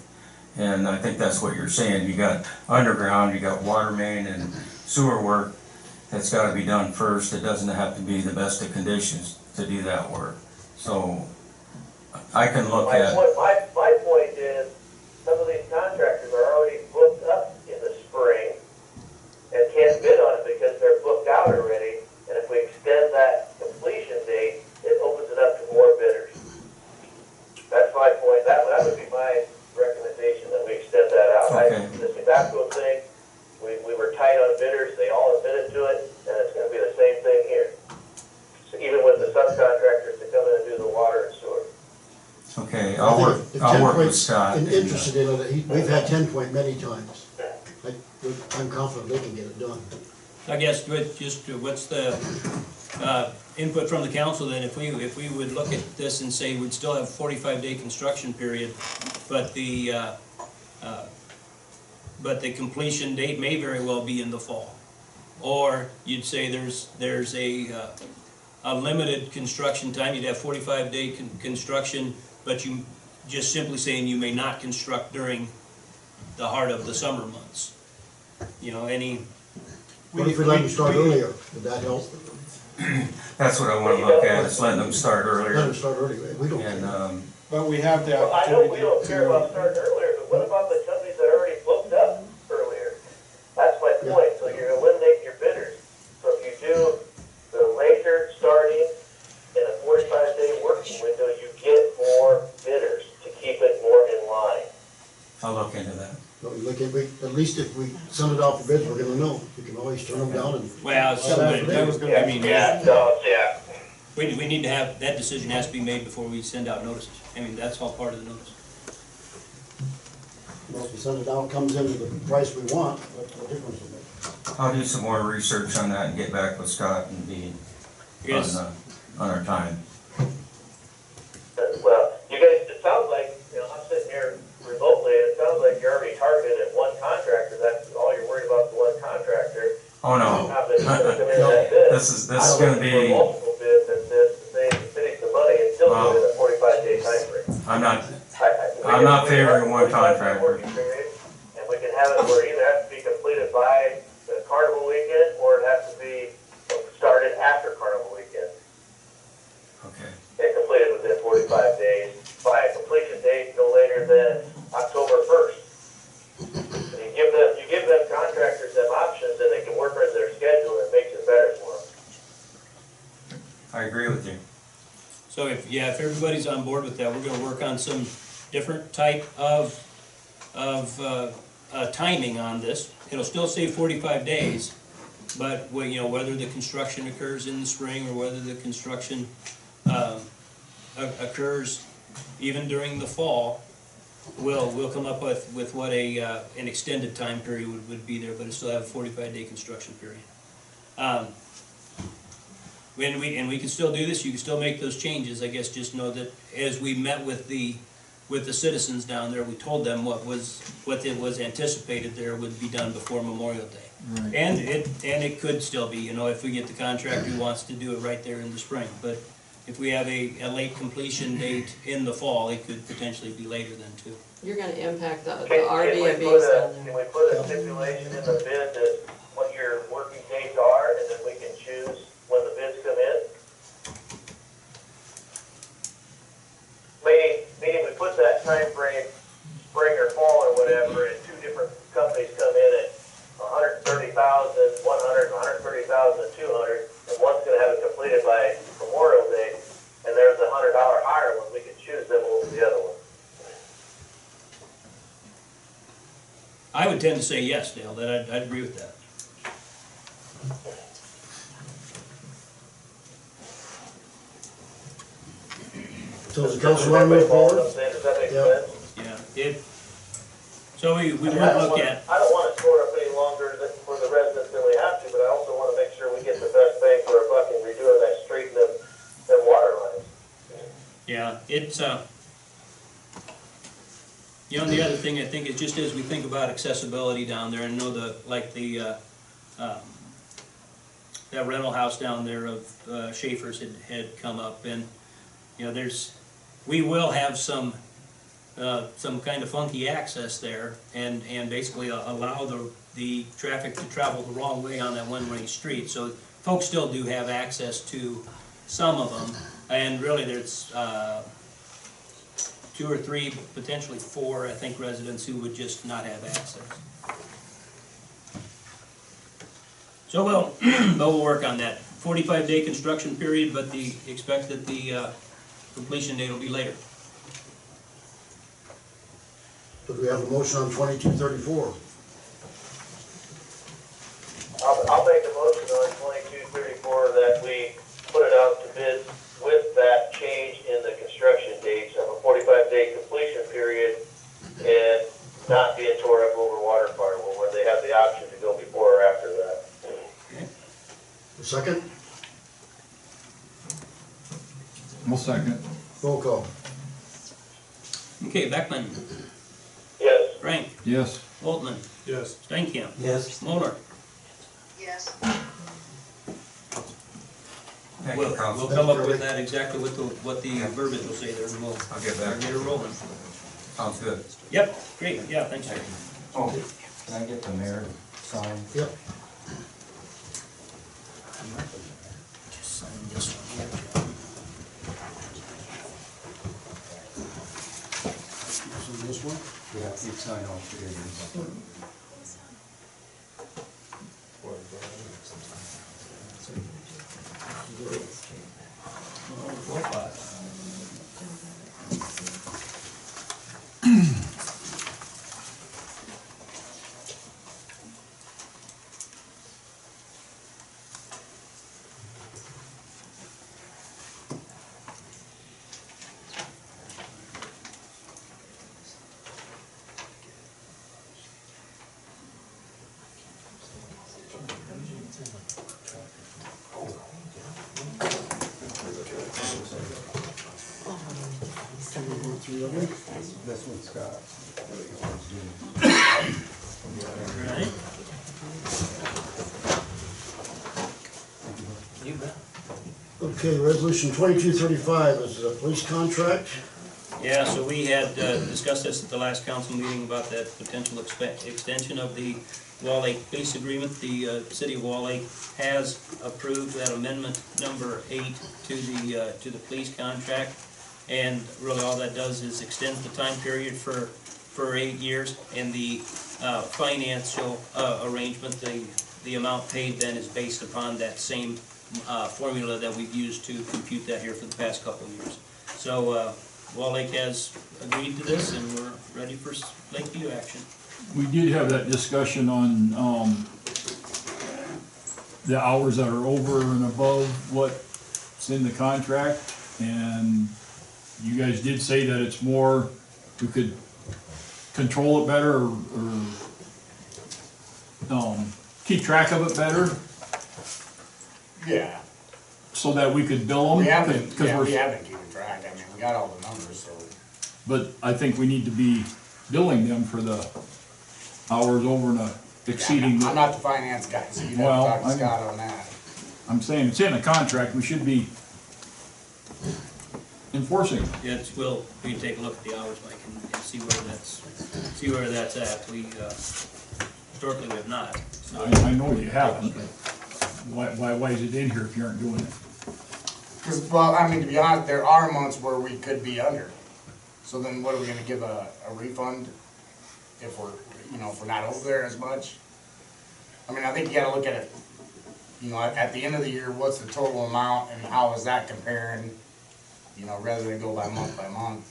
And I think that's what you're saying. You got underground, you got water main and sewer work that's gotta be done first. It doesn't have to be the best of conditions to do that work. So I can look at. My point is, some of these contractors are already booked up in the spring and can't bid on it because they're booked out already. And if we extend that completion date, it opens it up to more bidders. That's my point. That would be my recommendation, that we extend that out. Okay. This Ebapco thing, we were tight on bidders, they all admitted to it, and it's gonna be the same thing here. So even with the subcontractors to come in and do the water and sewer. Okay, I think if I'll 10 work with Point's Scott. interested in it, we've had 10 Point many times. I'm confident they can get it done. I guess, what's the input from the council then, if we would look at this and say we'd still have 45-day construction period, but the completion date may very well be in the fall. Or you'd say there's a limited construction time, you'd have 45-day construction, but you just simply saying you may not construct during the heart of the summer months. You know, any. What if we let them start earlier? Would that help? That's what I wanna look at, is letting them start Let earlier. them start earlier. We don't And, care. But we have the Well, I know we opportunity don't care about starting earlier, but what about the companies that already booked up earlier? That's my point, so you're eliminating your bidders. So if you do the later starting in a 45-day working window, you get more bidders to keep it more in line. I'll look into that. But at least if we send it out for bids, we're gonna know. We can always turn them down and. Well, that was gonna I be. mean, Yeah. we need to have, that decision has to be made before we send out notices. I mean, that's all part of the notice. Once we send it out, comes into the price we want, what difference does it make? I'll do some more research on that and get back with Scott and be Yes. on our time. Well, you guys, it sounds like, I'm sitting here remotely, and it sounds like you're already targeted at one contractor. That's all you're worried about, the one contractor. Oh, no. Not that he's gonna come in that bid. This is gonna be, For multiple bids and this, to save the city some money and still do it in a 45-day time frame. I'm not favoring one contractor. And we can have it where it either has to be completed by the carnival weekend, or it has to be started after carnival weekend. Okay. And completed within 45 days, by a completion date no later than October 1st. And you give them contractors them options, and they can work around their schedule, and it makes it better for them. I agree with you. So if everybody's on board with that, we're gonna work on some different type of timing on this. It'll still say 45 days, but whether the construction occurs in the spring or whether the construction occurs even during the fall, we'll come up with what an extended time period would be there, but it still have a 45-day construction period. And we can still do this, you can still make those changes, I guess just know that as we met with the citizens down there, we told them what was anticipated there would be done before Memorial Day. Right. And it could still be, if we get the contractor who wants to do it right there in the spring, but if we have a late completion date in the fall, it could potentially be later than too. You're gonna impact the Can we Airbnbs put down can there. we put a stipulation in the bid that what your working dates are, and then we can choose when the bids come in? Meaning we put that time frame, spring or fall or whatever, and two different companies come in at 130,000, 100, 130,000, and 200, and one's gonna have it completed by Memorial Day, and there's a $100 higher one, we can choose them over the other one. I would tend to say yes, Dale, that I'd agree with that. So does the council want to move forward? Does that make Yeah. sense? Yeah, so we would I don't look wanna- at, I don't want to store up any longer for the residents than we have to, but I also want to make sure we get the best bang for our buck in redoing that street and them water lines. yeah, it's, you know, the other thing I think is just as we think about accessibility down there, and know that rental house down there of Schaefer's had come up, and, you know, we will have some kind of funky access there, and basically allow the traffic to travel the wrong way on that one-way street. So folks still do have access to some of them, and really there's 2 or 3, potentially 4, I think, residents who would just not have access. So we'll work on that. 45-day construction period, but expect that the completion date will be later. Do we have a motion on 2234? I'll make a motion on 2234 that we put it out to bid with that change in the construction dates of a 45-day completion period and not being tore up over water firewall, where they have the option to go before or after that. A second? We'll second. Roll call. Okay, Beckman, Yes. Frank, Yes. Boltman, Yes. Steinkamp, Yes. Moller. Yes. Thank We'll you, Council. come up with that, exactly what the verbiage will say there, and we'll I'll get back. get it rolling. Sounds good. Yep, great, yeah, thanks. Oh, can I get the mayor sign? Yep. Just sign this one here, John. This one? Yeah, you sign all 3 of these. This one's got. Right. You bet. Okay, resolution 2235 is a police contract. Yeah, so we had discussed this at the last council meeting about that potential extension of the Wall Lake Police Agreement. The city of Wall Lake has approved that amendment number 8 to the police contract. And really all that does is extend the time period for 8 years, and the financial arrangement, the amount paid then is based upon that same formula that we've used to compute that here for the past couple of years. So Wall Lake has agreed to this, and we're ready for Lakeview action. We did have that discussion on, the hours that are over and above what's in the contract, and you guys did say that it's more, we could control it better, or keep track of it better, Yeah, so that we could bill them. we haven't, 'cause yeah, we're- we haven't keeping track, I mean, we got all the numbers, so. But I think we need to be billing them for the hours over and exceeding. I'm not the finance guy, so you'd have Well, to talk to I'm- Scott on that. I'm saying it's in a contract, we should be enforcing it. Yeah, we can take a look at the hours, Mike, and see where that's at. We, historically, we have not. I know you haven't, but why is it in here if you aren't doing it? Cause, well, I mean, to be honest, there are months where we could be under. So then what are we gonna give a refund if we're, if we're not over there as much? I mean, I think you gotta look at it, at the end of the year, what's the total amount and how is that comparing? Rather than go by month by month.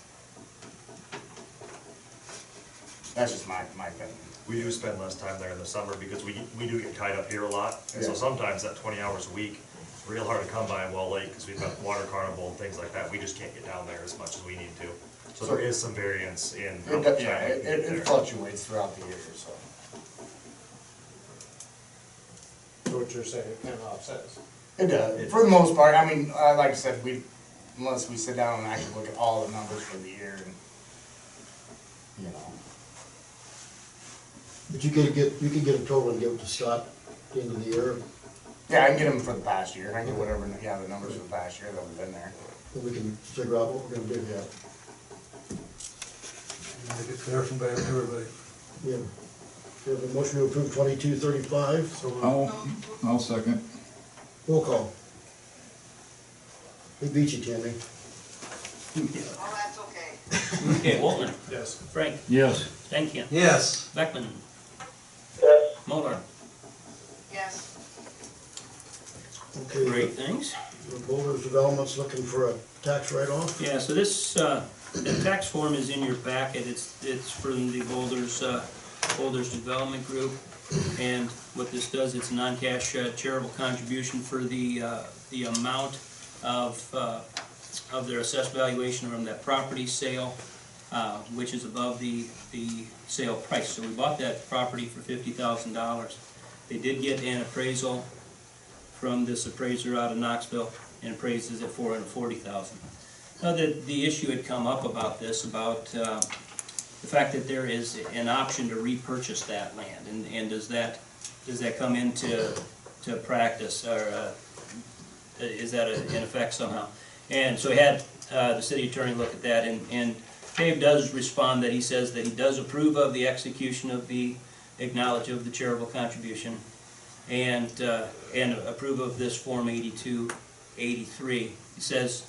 That's just my opinion. We do spend less time there in the summer because we do get tied up here a lot. And so Yeah. sometimes that 20 hours a week, real hard to come by in Wall Lake because we've got water carnival and things like that. We just can't get down there as much as we need to. So there is some variance in how much time we can get there. It fluctuates throughout the year, so. So what you're saying, it kind of offsets. It does, for the most part. I mean, like I said, unless we sit down and actually look at all the numbers for the year and, you know. But you could get a total and give it to Scott at the end of the year, Yeah, I can get them for the past year. I can get whatever, yeah, the numbers for the past year that we've been there. and we can figure out what we're gonna do. Yeah. Make it fair from everybody. Yeah. We have a motion to approve 2235. I'll second. Roll call. We beat you, Tammy. Oh, that's okay. Okay, Waltman, Yes. Frank, Yes. Stankin, Yes. Beckman, Yes. Moller. Yes. Okay. Great, thanks. The Boulders Development's looking for a tax write-off. Yeah, so this, the tax form is in your packet, it's from the Boulders Development Group. And what this does, it's a non-cash charitable contribution for the amount of their assessed valuation from that property sale, which is above the sale price. So we bought that property for $50,000. They did get an appraisal from this appraiser out of Knoxville, and appraises at $440,000. Now, the issue had come up about this, about the fact that there is an option to repurchase that land, and does that come into practice, or is that in effect somehow? And so we had the city attorney look at that, and Dave does respond that he says that he does approve of the execution of the acknowledge of the charitable contribution, and approve of this Form 8283. He says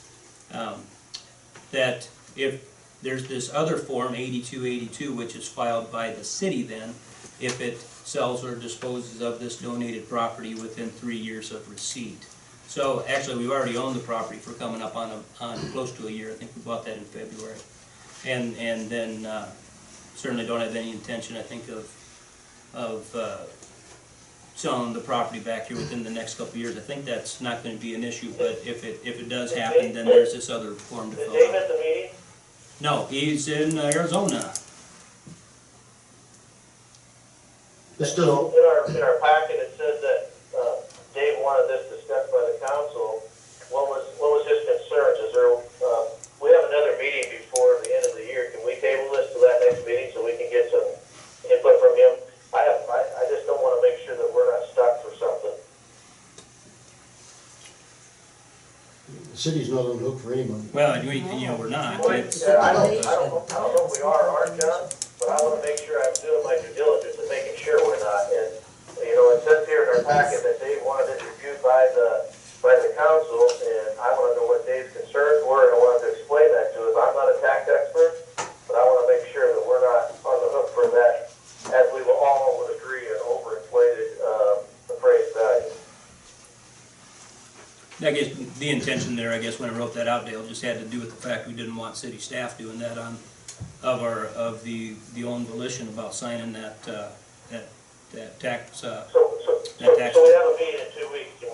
that if there's this other Form 8282, which is filed by the city then, if it sells or disposes of this donated property within 3 years of receipt. So actually, we've already owned the property for coming up on close to a year. I think we bought that in February. And then certainly don't have any intention, I think, of selling the property back here within the next couple of years. I think that's not going to be an issue, but if it does happen, then there's this other form to Is fill Dave out. at the meeting? No, he's in Arizona. It's still, In our packet, it said that, Dave wanted this discussed by the council. What was his concerns? Is there, we have another meeting before the end of the year. Can we table this to that next meeting so we can get some input from him? I just don't wanna make sure that we're not stuck for something. the city's not on the hook for any money. Well, we're not. It's- I don't know if we are or aren't, John, but I wanna make sure I'm doing my due diligence and making sure we're not. And, it says here in our packet that Dave wanted it reviewed by the council, and I wanna know what Dave's concerns were, and I wanted to explain that to us. I'm not a tax expert, but I wanna make sure that we're not on the hook for that, as we will all would agree, an overinflated, appraised value. I guess the intention there, I guess, when I wrote that out, Dale, just had to do with the fact we didn't want city staff doing that of the own volition about signing that tax, So that tax. we have a meeting in 2 weeks, and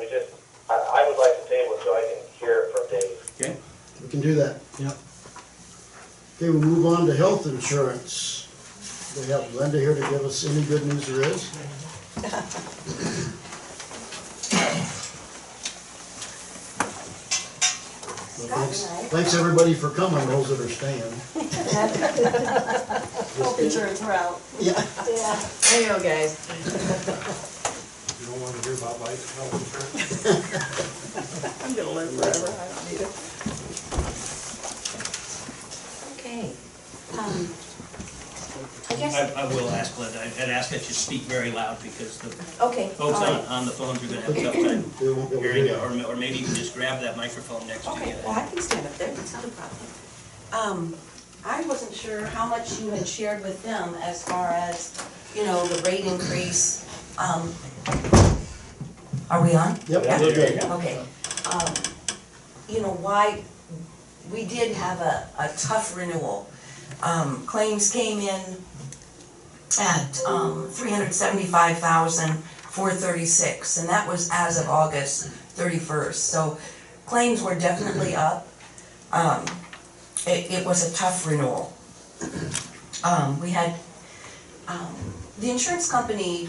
I would like to table it so I can hear it from Dave. Okay? We can do that. Yep. Okay, we'll move on to health insurance. We have Linda here to give us any good news there is. Well, thanks everybody for coming, those that are staying. Health insurance route. Yeah. I know, guys. You don't wanna hear about life health insurance? I'm gonna live forever, I don't need it. Okay, I guess, I will ask Linda, I'd ask that you speak very loud because the okay, folks all right. on the phones are gonna have a tough time They won't be able to hearing hear you, you. or maybe you can just grab that microphone next to you. Okay, well, I can stand up there, that's not a problem. I wasn't sure how much you had shared with them as far as, the rate increase. Are we on? Yep, Yeah? we're good. Okay. Why, we did have a tough renewal. Claims came in at $375,436, and that was as of August 31st. So claims were definitely up. It was a tough renewal. We had, the insurance company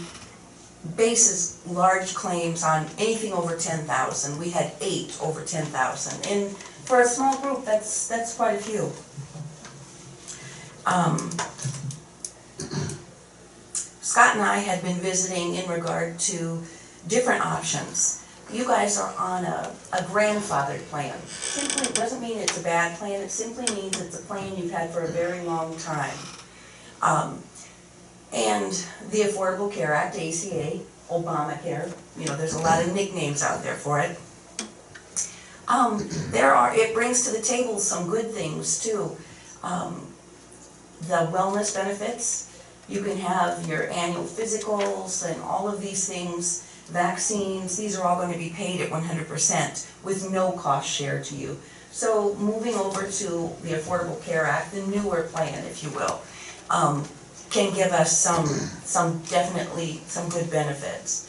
bases large claims on anything over 10,000. We had 8 over 10,000, and for a small group, that's quite a few. Scott and I had been visiting in regard to different options. You guys are on a grandfathered plan. Simply doesn't mean it's a bad plan, it simply means it's a plan you've had for a very long time. And the Affordable Care Act, ACA, Obamacare, you know, there's a lot of nicknames out there for it. It brings to the table some good things too. The wellness benefits, you can have your annual physicals and all of these things, vaccines, these are all going to be paid at 100% with no cost share to you. So moving over to the Affordable Care Act, the newer plan, if you will, can give us some definitely some good benefits.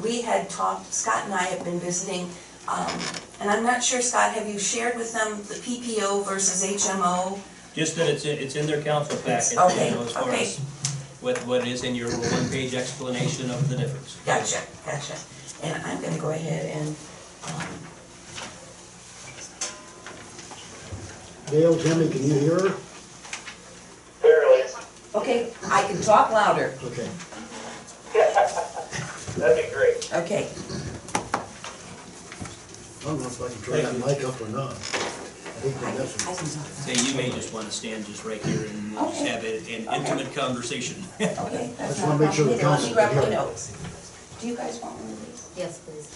We had talked, Scott and I have been visiting, and I'm not sure, Scott, have you shared with them the PPO versus HMO? Just that it's in their council packet, Okay, you know, as far okay. as what is in your one-page explanation of the difference. Gotcha. And I'm gonna go ahead and, Dale, Tammy, can you hear her? Barely. okay, I can talk louder. Okay. That'd be great. Okay, I don't know if I can turn that mic up or not. I think I that's can talk Say, you may just want to stand just right here and we'll just Okay. have an intimate conversation. Okay, that's Just not wanna a make sure the problem. Let me council grab can my hear. notes. Do you guys want one of these? Yes, please.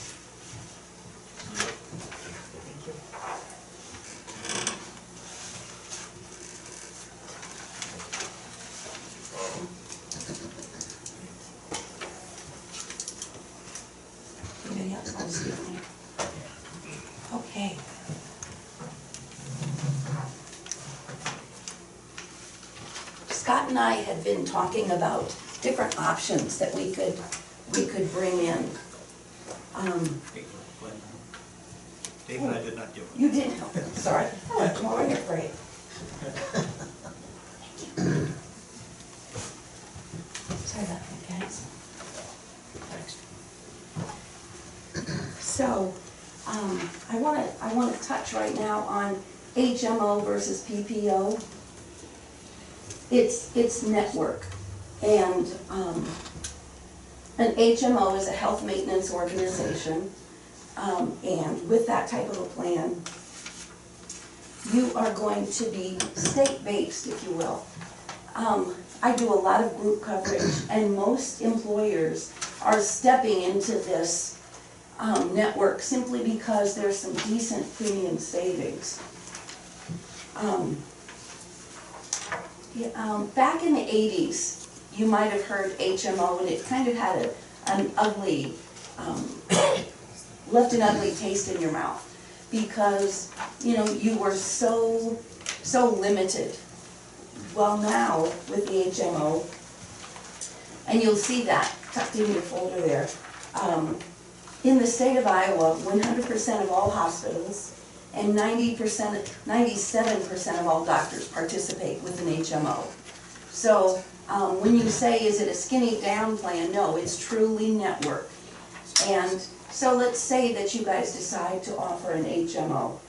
Anybody else want to speak? Okay. Scott and I had been talking about different options that we could bring in. David, I did not do it. You did, sorry, I left them over here for you. Sorry about that, guys. So, I wanna touch right now on HMO versus PPO. It's network, and, an HMO is a health maintenance organization, and with that type of a plan, you are going to be state-based, if you will. I do a lot of group coverage, and most employers are stepping into this network simply because there's some decent premium savings. Back in the 80s, you might have heard HMO, and it kind of had an ugly, left an ugly taste in your mouth, because, you know, you were so limited. Well, now, with the HMO, and you'll see that tucked in your folder there, in the state of Iowa, 100% of all hospitals and 97% of all doctors participate with an HMO. So when you say, is it a skinny down plan? No, it's truly network. And so let's say that you guys decide to offer an HMO.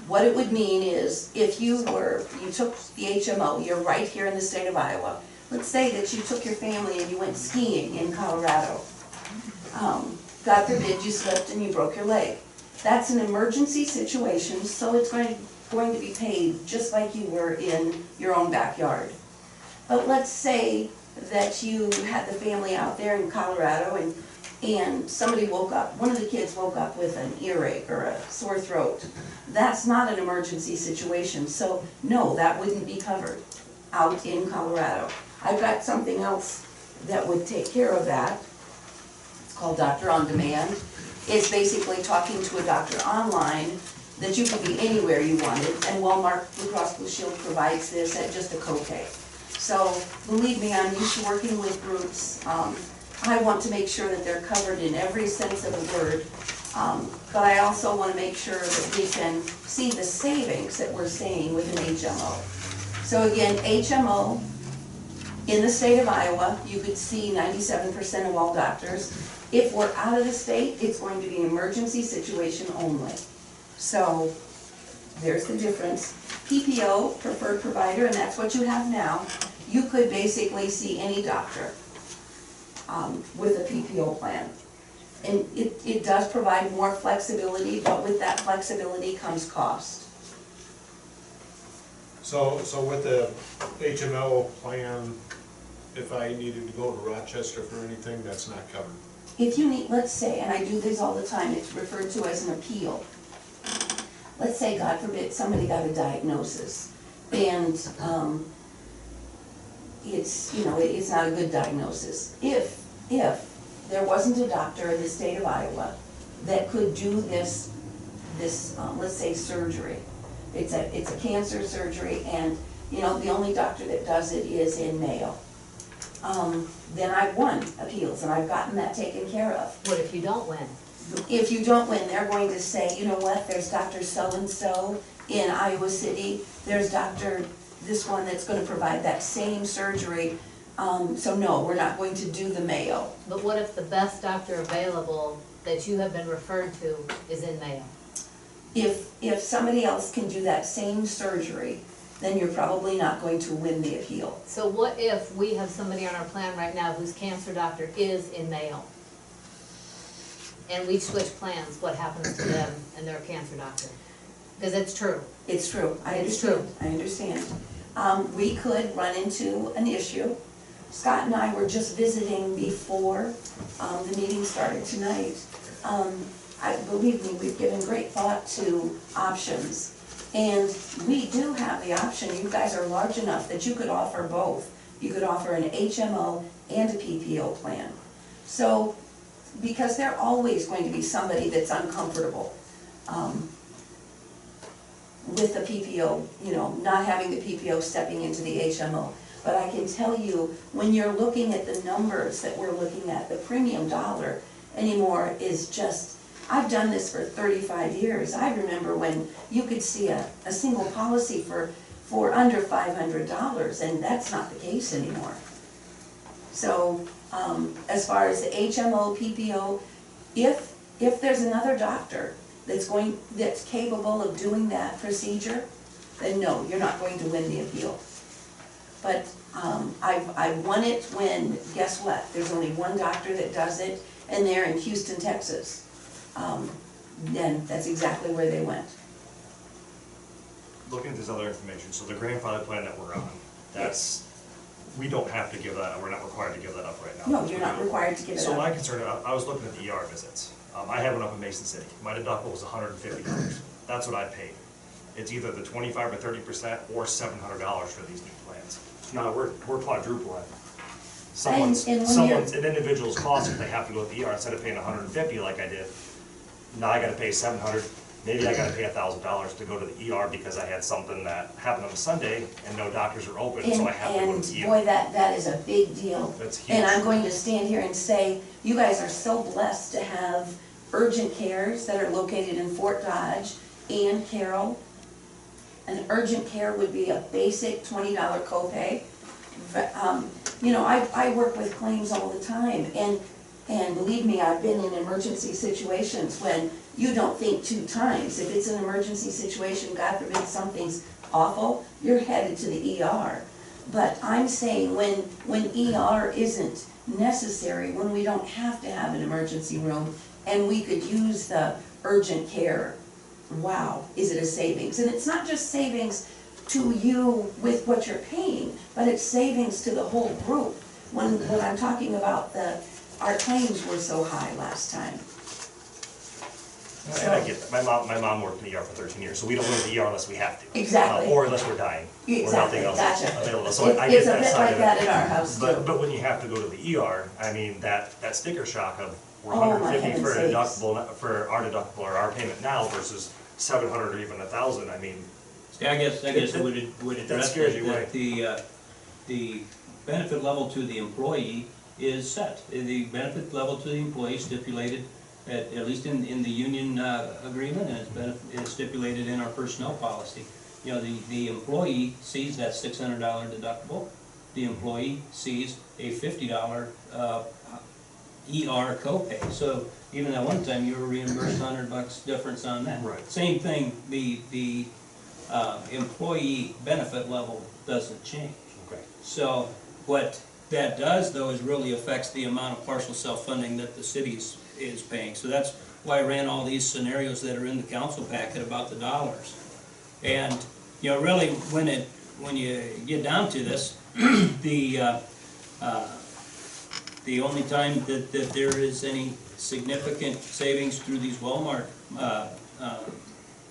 What it would mean is, if you took the HMO, you're right here in the state of Iowa. Let's say that you took your family and you went skiing in Colorado. God forbid you slipped and you broke your leg. That's an emergency situation, so it's going to be paid just like you were in your own backyard. But let's say that you had the family out there in Colorado and somebody woke up, one of the kids woke up with an earache or a sore throat. That's not an emergency situation, so no, that wouldn't be covered out in Colorado. I've got something else that would take care of that. It's called Doctor on Demand. It's basically talking to a doctor online that you could be anywhere you wanted, and Walmart Blue Cross Blue Shield provides this at just a copay. So, believe me, I'm used to working with groups. I want to make sure that they're covered in every sense of the word, but I also want to make sure that we can see the savings that we're seeing with an HMO. So again, HMO, in the state of Iowa, you could see 97% of all doctors. If we're out of the state, it's going to be an emergency situation only. So, there's the difference. PPO, preferred provider, and that's what you have now. You could basically see any doctor with a PPO plan. And it does provide more flexibility, but with that flexibility comes cost. So with the HMO plan, if I needed to go to Rochester for anything, that's not covered? If you need, let's say, and I do this all the time, it's referred to as an appeal. Let's say, God forbid, somebody got a diagnosis, and it's, you know, it's not a good diagnosis. If there wasn't a doctor in the state of Iowa that could do this, let's say, surgery, it's a cancer surgery, and, you know, the only doctor that does it is in Mayo, then I've won appeals, and I've gotten that taken care of. What if you don't win? If you don't win, they're going to say, you know what, there's Dr. So-and-so in Iowa City, there's Dr. this one that's gonna provide that same surgery, so no, we're not going to do the Mayo. But what if the best doctor available that you have been referred to is in Mayo? If somebody else can do that same surgery, then you're probably not going to win the appeal. So what if we have somebody on our plan right now whose cancer doctor is in Mayo? And we switch plans, what happens to them and their cancer doctor? Because it's true. It's true, I It's understand, true. I understand. We could run into an issue. Scott and I were just visiting before the meeting started tonight. Believe me, we've given great thought to options. And we do have the option, you guys are large enough that you could offer both. You could offer an HMO and a PPO plan. So, because there's always going to be somebody that's uncomfortable with the PPO, you know, not having the PPO stepping into the HMO. But I can tell you, when you're looking at the numbers that we're looking at, the premium dollar anymore is just, I've done this for 35 years. I remember when you could see a single policy for under $500, and that's not the case anymore. So, as far as the HMO, PPO, if there's another doctor that's capable of doing that procedure, then no, you're not going to win the appeal. But I've won it when, guess what? There's only one doctor that does it, and they're in Houston, Texas. And that's exactly where they went. Looking at this other information, so the grandfather plan that we're on, that's, we don't have to give that, we're not required to give that up right now. No, you're not required to give it So up. my concern, I was looking at the ER visits. I have one up in Mason City. My deductible was $150. That's what I paid. It's either the 25 or 30% or $700 for these new plans. Now, we're quadrupling. An individual's cost if they have to go to the ER, instead of paying $150 like I did, now I gotta pay $700. Maybe I gotta pay $1,000 to go to the ER because I had something that happened on a Sunday and no doctors are open, so I have to go to the ER. Boy, that is a big deal. That's huge. And I'm going to stand here and say, you guys are so blessed to have urgent cares that are located in Fort Dodge and Carroll. An urgent care would be a basic $20 copay. You know, I work with claims all the time, and believe me, I've been in emergency situations when you don't think two times. If it's an emergency situation, God forbid something's awful, you're headed to the ER. But I'm saying when ER isn't necessary, when we don't have to have an emergency room, and we could use the urgent care, wow, is it a savings? And it's not just savings to you with what you're paying, but it's savings to the whole group. When I'm talking about our claims were so high last time. And I get that. My mom worked in the ER for 13 years, so we don't go to the ER unless we have to. Exactly. Or unless we're dying. Exactly, or nothing else gotcha. available. So I It's get a that bit side like of it. that in our house too. But when you have to go to the ER, I mean, that sticker shock of we're Oh, my $150 heaven's for a sakes. deductible, for our deductible or our payment now versus 700 or even 1,000, I mean, Yeah, I guess it would address scares you away. that the benefit level to the employee is set. The benefit level to the employee stipulated, at least in the union agreement, and it's stipulated in our personnel policy. You know, the employee sees that $600 deductible. The employee sees a $50 ER copay. So even that one time, you were reimbursed $100 difference on that. Right. Same thing, the employee benefit level doesn't change. okay. So what that does, though, is really affects the amount of partial self-funding that the city is paying. So that's why I ran all these scenarios that are in the council packet about the dollars. And, you know, really, when you get down to this, the only time that there is any significant savings through these Walmart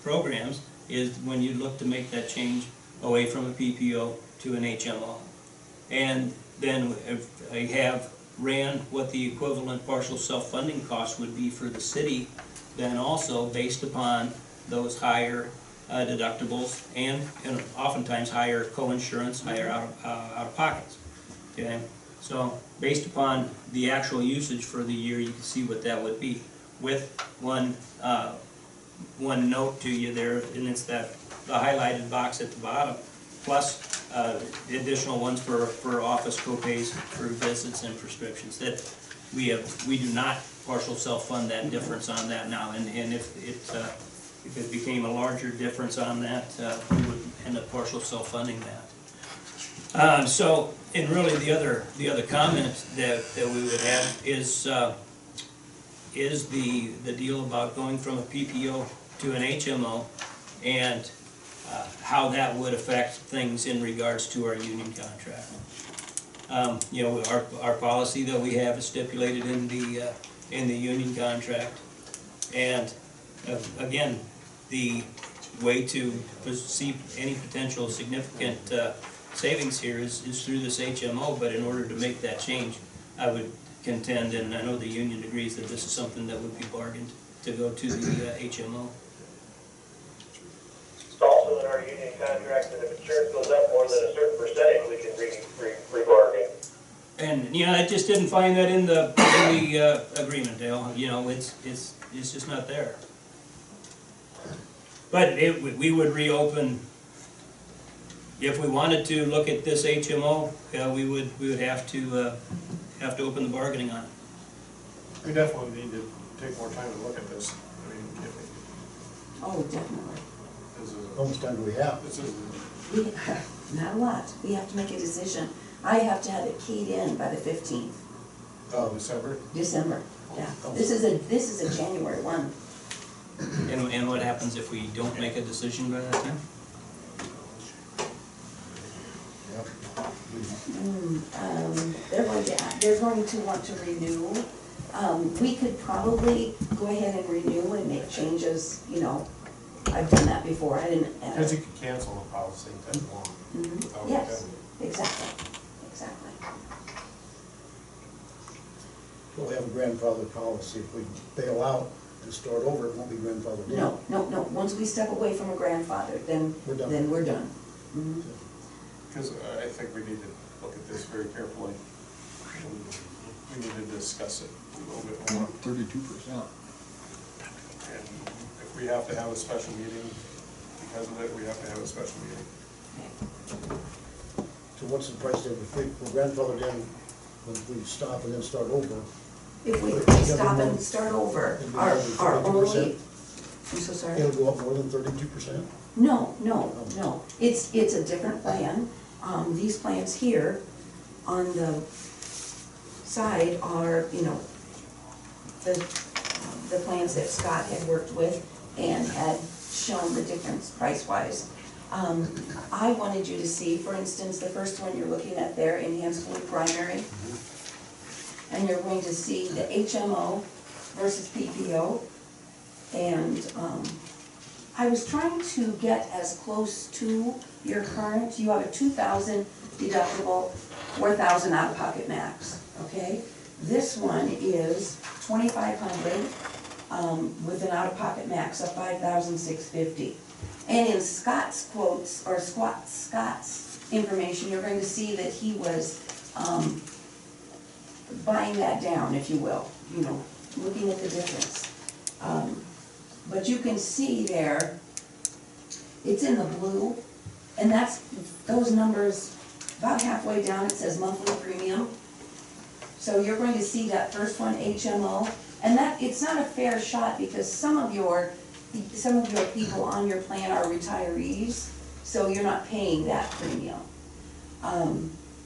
programs is when you look to make that change away from a PPO to an HMO. And then if I have ran what the equivalent partial self-funding cost would be for the city, then also based upon those higher deductibles and oftentimes higher co-insurance, higher out-of-pockets. Okay, so based upon the actual usage for the year, you can see what that would be. With one note to you there, and it's the highlighted box at the bottom, plus the additional ones for office co-pays for visits and prescriptions. That we do not partial self-fund that difference on that now, and if it became a larger difference on that, we would end up partial self-funding that. So, and really the other comment that we would have is the deal about going from a PPO to an HMO, and how that would affect things in regards to our union contract. You know, our policy that we have is stipulated in the union contract, and again, the way to see any potential significant savings here is through this HMO, but in order to make that change, I would contend, and I know the union agrees, that this is something that would be bargained to go to the HMO. It's also in our union contract that if insurance goes up more than a certain percentage, we can re-bargain. And, you know, I just didn't find that in the agreement, Dale. You know, it's just not there. But we would reopen, if we wanted to look at this HMO, we would have to open the bargaining on it. We definitely need to take more time to look at this. I mean, Oh, definitely. How much time do we have? This is, Not a lot. We have to make a decision. I have to have it keyed in by the 15th. December? December, yeah. This is a January 1. And what happens if we don't make a decision by that time? They're going to want to renew. We could probably go ahead and renew and make changes, you know. I've done that before. I didn't. Because you could cancel a policy if that's long. Yes, exactly. We'll have a grandfather policy. If we bail out and start over, it won't be grandfathered in. No. Once we step away from a grandfather, then We're done. Then we're done. Because I think we need to look at this very carefully. We need to discuss it a little bit more. 32%. And if we have to have a special meeting because of it, we have to have a special meeting. So what's the price there? If we're grandfathered in, when we stop and then start over? If we stop and start over, our only, I'm so sorry? It'll go up more than 32%? No. It's a different plan. These plans here on the side are, you know, the plans that Scott had worked with and had shown the difference price-wise. I wanted you to see, for instance, the first one you're looking at there, Enhanced Blue Primary. And you're going to see the HMO versus PPO. And I was trying to get as close to your current. You have a $2,000 deductible, $4,000 out-of-pocket max, okay? This one is $2,500 with an out-of-pocket max of $5,650. And in Scott's quotes, or Scott's information, you're going to see that he was buying that down, if you will, you know, looking at the difference. But you can see there, it's in the blue, and that's, those numbers, about halfway down, it says monthly premium. So you're going to see that first one, HMO, and that, it's not a fair shot because some of your people on your plan are retirees, so you're not paying that premium.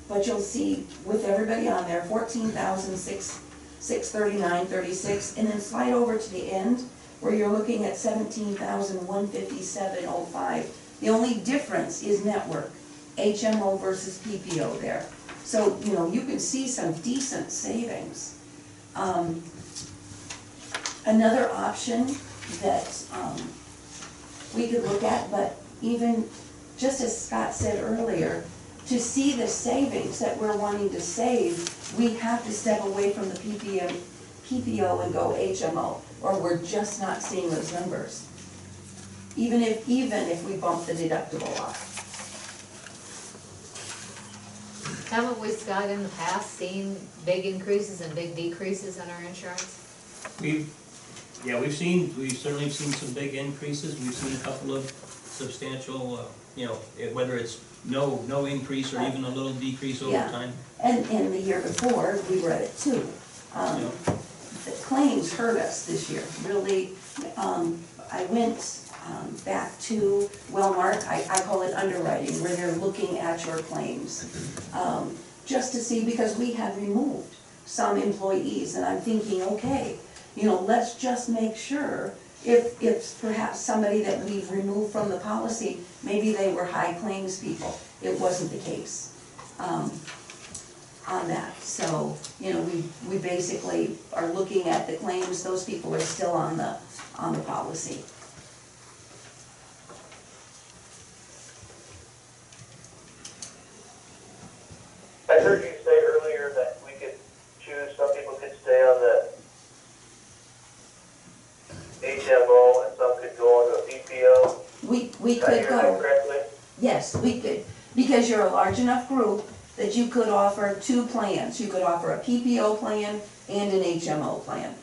But you'll see with everybody on there, $14,639.36, and then slide over to the end where you're looking at $17,157.05. The only difference is network, HMO versus PPO there. So, you know, you can see some decent savings. Another option that we could look at, but even just as Scott said earlier, to see the savings that we're wanting to save, we have to step away from the PPO and go HMO, or we're just not seeing those numbers. Even if we bump the deductible up. Haven't we, Scott, in the past seen big increases and big decreases in our insurance? We've certainly seen some big increases. We've seen a couple of substantial, whether it's no increase or even a little decrease over time. And the year before, we were at it too. The claims hurt us this year, really. I went back to Wellmark, I call it underwriting, where they're looking at your claims. Just to see, because we had removed some employees, and I'm thinking, okay, you know, let's just make sure if perhaps somebody that we've removed from the policy, maybe they were high claims people. It wasn't the case on that. So, you know, we basically are looking at the claims, those people are still on the policy. I heard you say earlier that we could choose, some people could stay on the HMO and some could go on to a PPO. We Did I could hear that go, correctly? yes, we could, because you're a large enough group that you could offer two plans. You could offer a PPO plan and an HMO plan.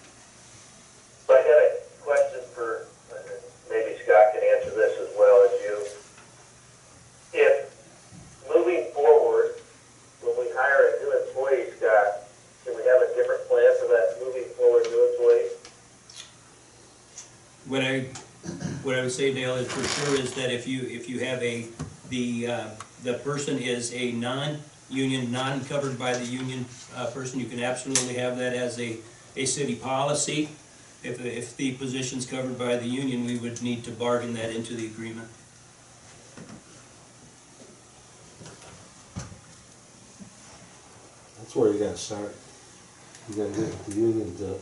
So I got a question for, maybe Scott can answer this as well as you. If moving forward, when we hire a new employee, Scott, can we have a different plan for that moving forward new employee? What I would say, Dale, is for sure is that if you have the person is a non-union, non-covered by the union person, you can absolutely have that as a city policy. If the position's covered by the union, we would need to bargain that into the agreement. That's where you gotta start. You gotta get the union to,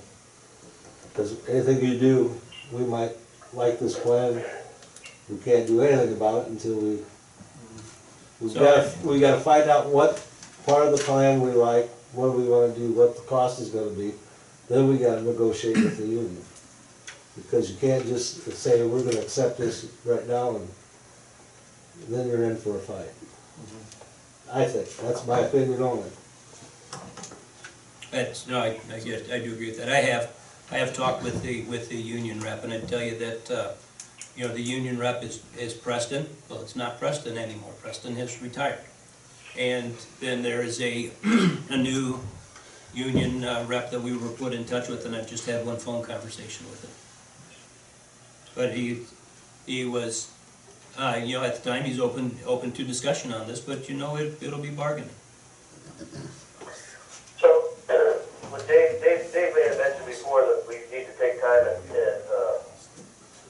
because anything you do, we might like this plan, we can't do anything about it until we gotta find out what part of the plan we like, what we wanna do, what the cost is gonna be, then we gotta negotiate with the union. Because you can't just say, we're gonna accept this right now, and then you're in for a fight. I think, that's my opinion only. I do agree with that. I have talked with the union rep, and I tell you that the union rep is Preston. Well, it's not Preston anymore. Preston has retired, and then there is a new union rep that we were put in touch with, and I've just had one phone conversation with him. But he was at the time he's open to discussion on this, but it'll be bargaining. So, what Dave may have mentioned before, that we need to take time and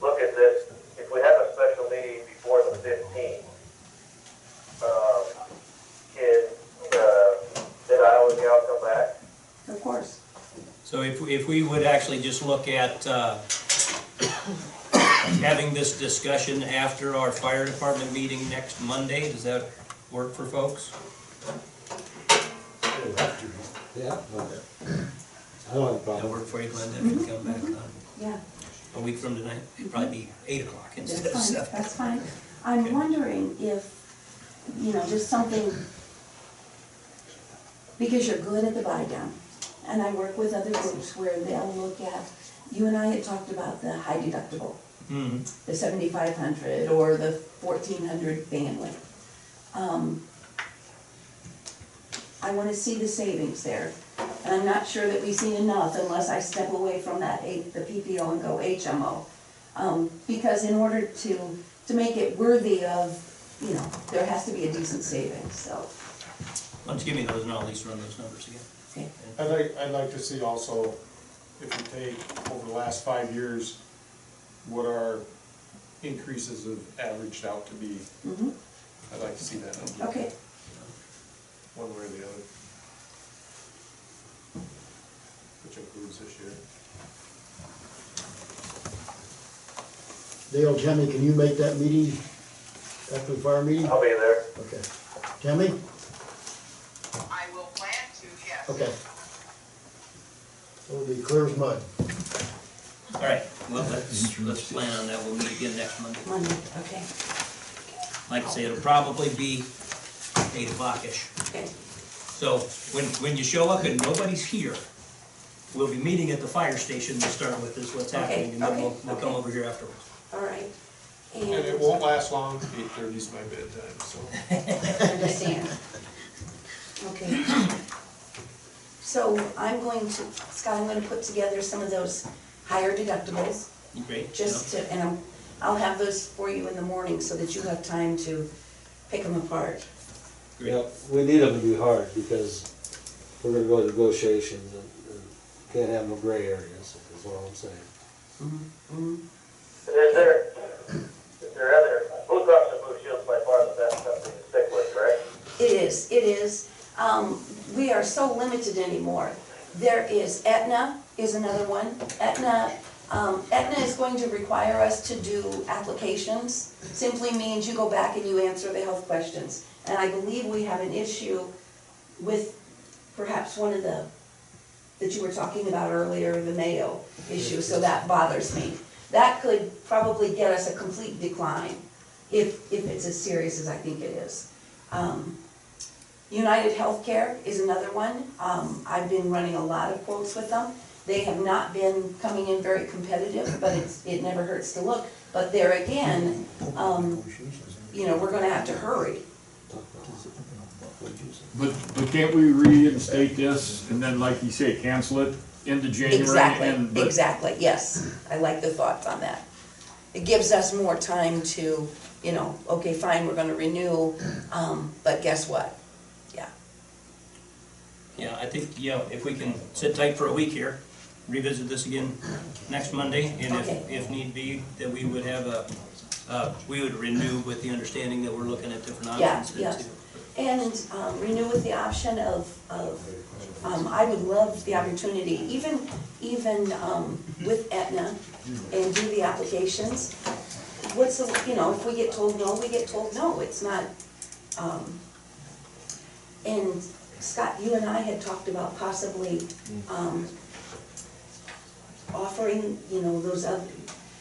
look at this. If we have a special meeting before the 15th, did Iowa Gal come back? Of course. So if we would actually just look at having this discussion after our fire department meeting next Monday, does that work for folks? Yeah. I don't have a problem. That'll work for you, Glenda, if you come back on. Yeah, A week from tonight, it'd probably be 8 o'clock instead of that's fine, 7. that's fine. I'm wondering if, you know, just something, because you're good at the buy down, and I work with other groups where they'll look at, you and I had talked about the high deductible, Mm-hmm. the 7,500 or the 1,400 family. I wanna see the savings there, and I'm not sure that we've seen enough unless I step away from that the PPO and go HMO. Because in order to make it worthy of, you know, there has to be a decent savings, so. Why don't you give me those and I'll at least run those numbers again. Okay. I'd like to see also, if you take over the last 5 years, what our increases have averaged out to be. Mm-hmm. I'd like to see that number. Okay. One way or the other. Which includes this year. Dale, Tammy, can you make that meeting after the fire meeting? I'll be there. Okay. Tammy? I will plan to, yes. Okay. It'll be clear as mud. All right, well, let's plan on that. We'll meet again next Monday. Monday, okay. Like I say, it'll probably be 8 o'clock-ish. Okay. So when you show up and nobody's here, we'll be meeting at the fire station to start with, is what's happening, and then we'll come over here afterwards. All right. And it won't last long, 8:30 is my bedtime, so. I understand. Okay. So I'm going to, Scott, I'm gonna put together some of those higher deductibles. Great. Just to, and I'll have those for you in the morning so that you have time to pick them apart. Yeah, we need them to be hard because we're gonna go to negotiations and can't have no gray areas, is what I'm saying. Mm-hmm. Is there other, Blue Cross and Blue Shield's by far the best company to stick with, correct? It is. We are so limited anymore. There is Aetna is another one. Aetna is going to require us to do applications. Simply means you go back and you answer the health questions. And I believe we have an issue with perhaps one of the, that you were talking about earlier, the Mayo issue, so that bothers me. That could probably get us a complete decline if it's as serious as I think it is. United Healthcare is another one. I've been running a lot of quotes with them. They have not been coming in very competitive, but it never hurts to look. But there again, you know, we're gonna have to hurry. But can't we reinstate this and then, like you say, cancel it into January? Exactly, yes. I like the thoughts on that. It gives us more time to, you know, okay, fine, we're gonna renew, but guess what? Yeah, I think, if we can sit tight for a week here, revisit this again next Monday, and if need be, that we would have we would renew with the understanding that we're looking at different options. Yeah. And renew with the option of I would love the opportunity, even with Aetna, and do the applications. What's the, you know, if we get told no, we get told no. It's not, and Scott, you and I had talked about possibly offering, you know, those other,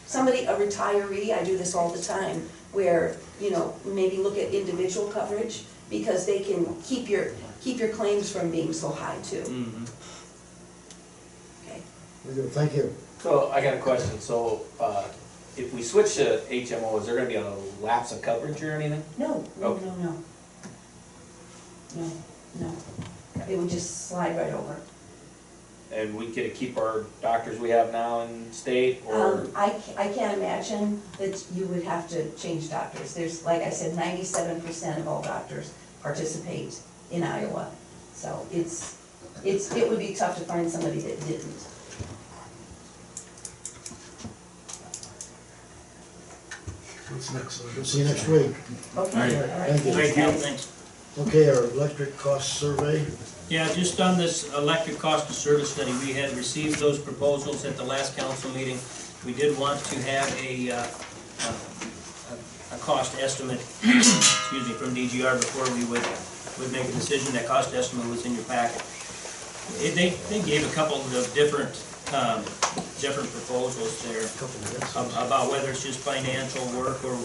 somebody, a retiree, I do this all the time, where, you know, maybe look at individual coverage, because they can keep your claims from being so high too. Mm-hmm. Okay. Very good, thank you. So I got a question. So if we switch to HMO, is there gonna be a lapse of coverage or anything? No. Okay. No. It would just slide right over. And we get to keep our doctors we have now in state, or? I can't imagine that you would have to change doctors. There's, like I said, 97% of all doctors participate in Iowa. So it would be tough to find somebody that didn't. What's next? We'll see you next week. Okay. All right, Thank you. Thanks. Okay, our electric cost survey. Yeah, just on this electric cost of service study, we had received those proposals at the last council meeting. We did want to have a cost estimate, excuse me, from DGR before we would make a decision. That cost estimate was in your packet. They gave a couple of different different proposals there about whether it's just financial work or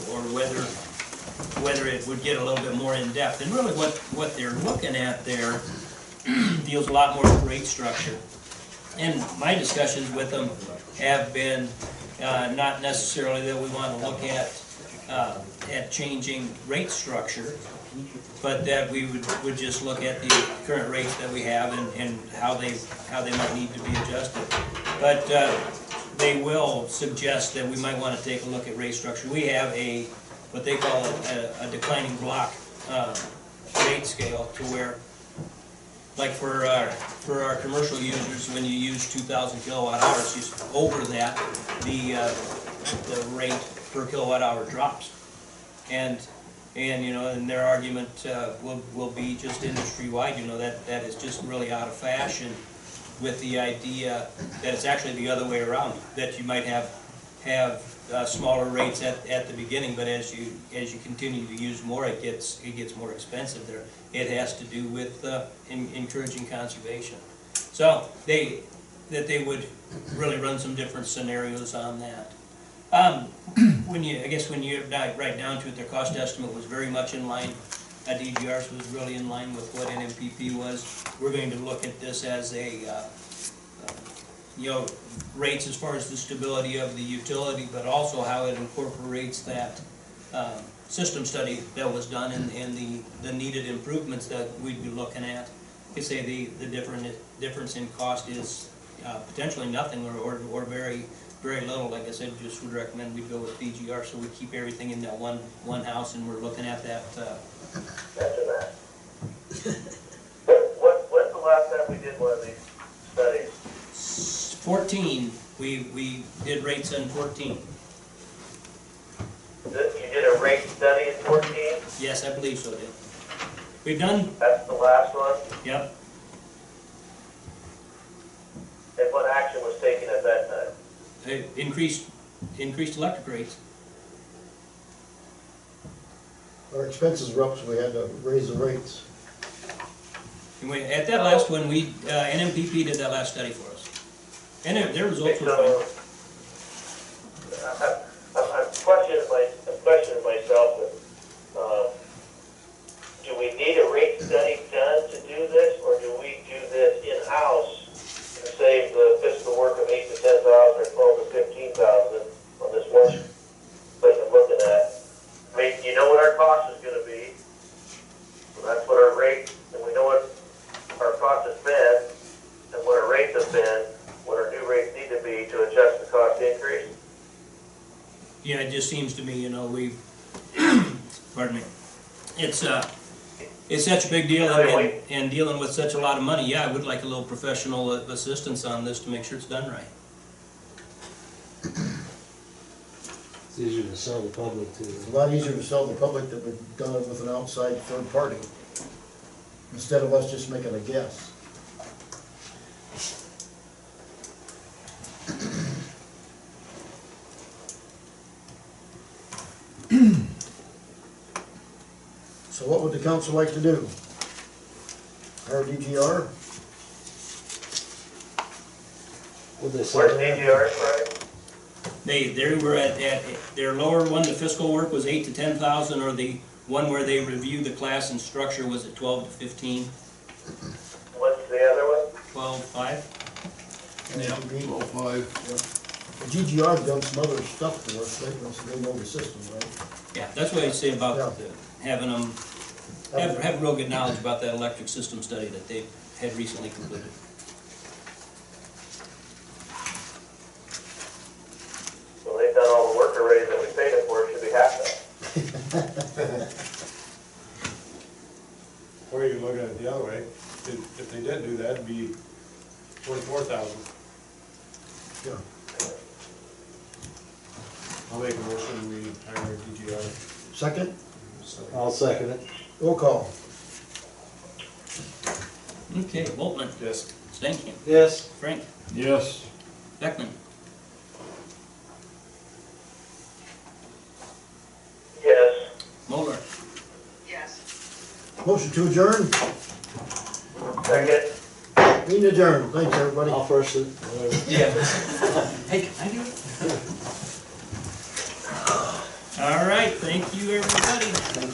whether it would get a little bit more in-depth. And really what they're looking at there deals a lot more with rate structure. And my discussions with them have been not necessarily that we want to look at changing rate structure, but that we would just look at the current rates that we have and how they might need to be adjusted. But they will suggest that we might want to take a look at rate structure. We have what they call a declining block rate scale, to where, like for our commercial users, when you use 2,000 kilowatt hours, over that, the rate per kilowatt hour drops. And you know, and their argument will be just industry-wide, you know, that is just really out of fashion, with the idea that it's actually the other way around, that you might have smaller rates at the beginning, but as you continue to use more, it gets more expensive there. It has to do with encouraging conservation. So they would really run some different scenarios on that. When you dive right down to it, their cost estimate was very much in line. DGR's was really in line with what NMPP was. We're going to look at this as rates as far as the stability of the utility, but also how it incorporates that system study that was done and the needed improvements that we'd be looking at. You say the difference in cost is potentially nothing or very little. Like I said, just would recommend we go with DGR, so we keep everything in that one house, and we're looking at that. When's the last time we did one of these studies? 14. We did rates in 14. You did a rate study in 14? Yes, I believe so, Dave. We've done. That's the last one? Yep. And what action was taken at that time? Increased electric rates. Our expenses were up, so we had to raise the rates. And at that last one, NMPP did that last study for us. And their results were fine. I'm questioning myself, do we need a rate study done to do this, or do we do this in-house to save the fiscal work of 8,000 to 10,000 or 12,000 to 15,000 on this one place I'm looking at? I mean, you know what our cost is going to be, so that's what our rate, and we know what our cost has been, and what our rates have been, what our new rates need to be to adjust the cost increase. Yeah, it just seems to me, you know, pardon me, it's such a big deal, and dealing with such a lot of money. Yeah, I would like a little professional assistance on this to make sure it's done right. It's easier to sell the public too. It's a lot easier to sell the public that we've done it with an outside third party, instead of us just making a guess. So what would the council like to do? Hire DGR? Would they say Where's that? DGR, Frank? They were at their lower one, the fiscal work was 8,000 to 10,000, or the one where they review the class and structure was at 12 to 15. What's the other one? 12.5. Yeah, 12.5. The GGR's done some other stuff for us, they know the system, right? Yeah, that's what I say about having them have real good knowledge about that electric system study that they had recently completed. Well, they've done all the work already that we paid them for, it should be half that. Or you can look at it the other way, if they didn't do that, it'd be 24,000. Yeah. I'll make a motion, we hire DGR. Second? I'll second it. Roll call. Okay, Voltman. Yes. Stankin. Yes. Frank. Yes. Beckman. Yes. Moeller. Yes. Motion to adjourn? Second. Meeting adjourned. Thanks, everybody. I'll first it. Yeah. Hey, can I do it? All right, thank you, everybody.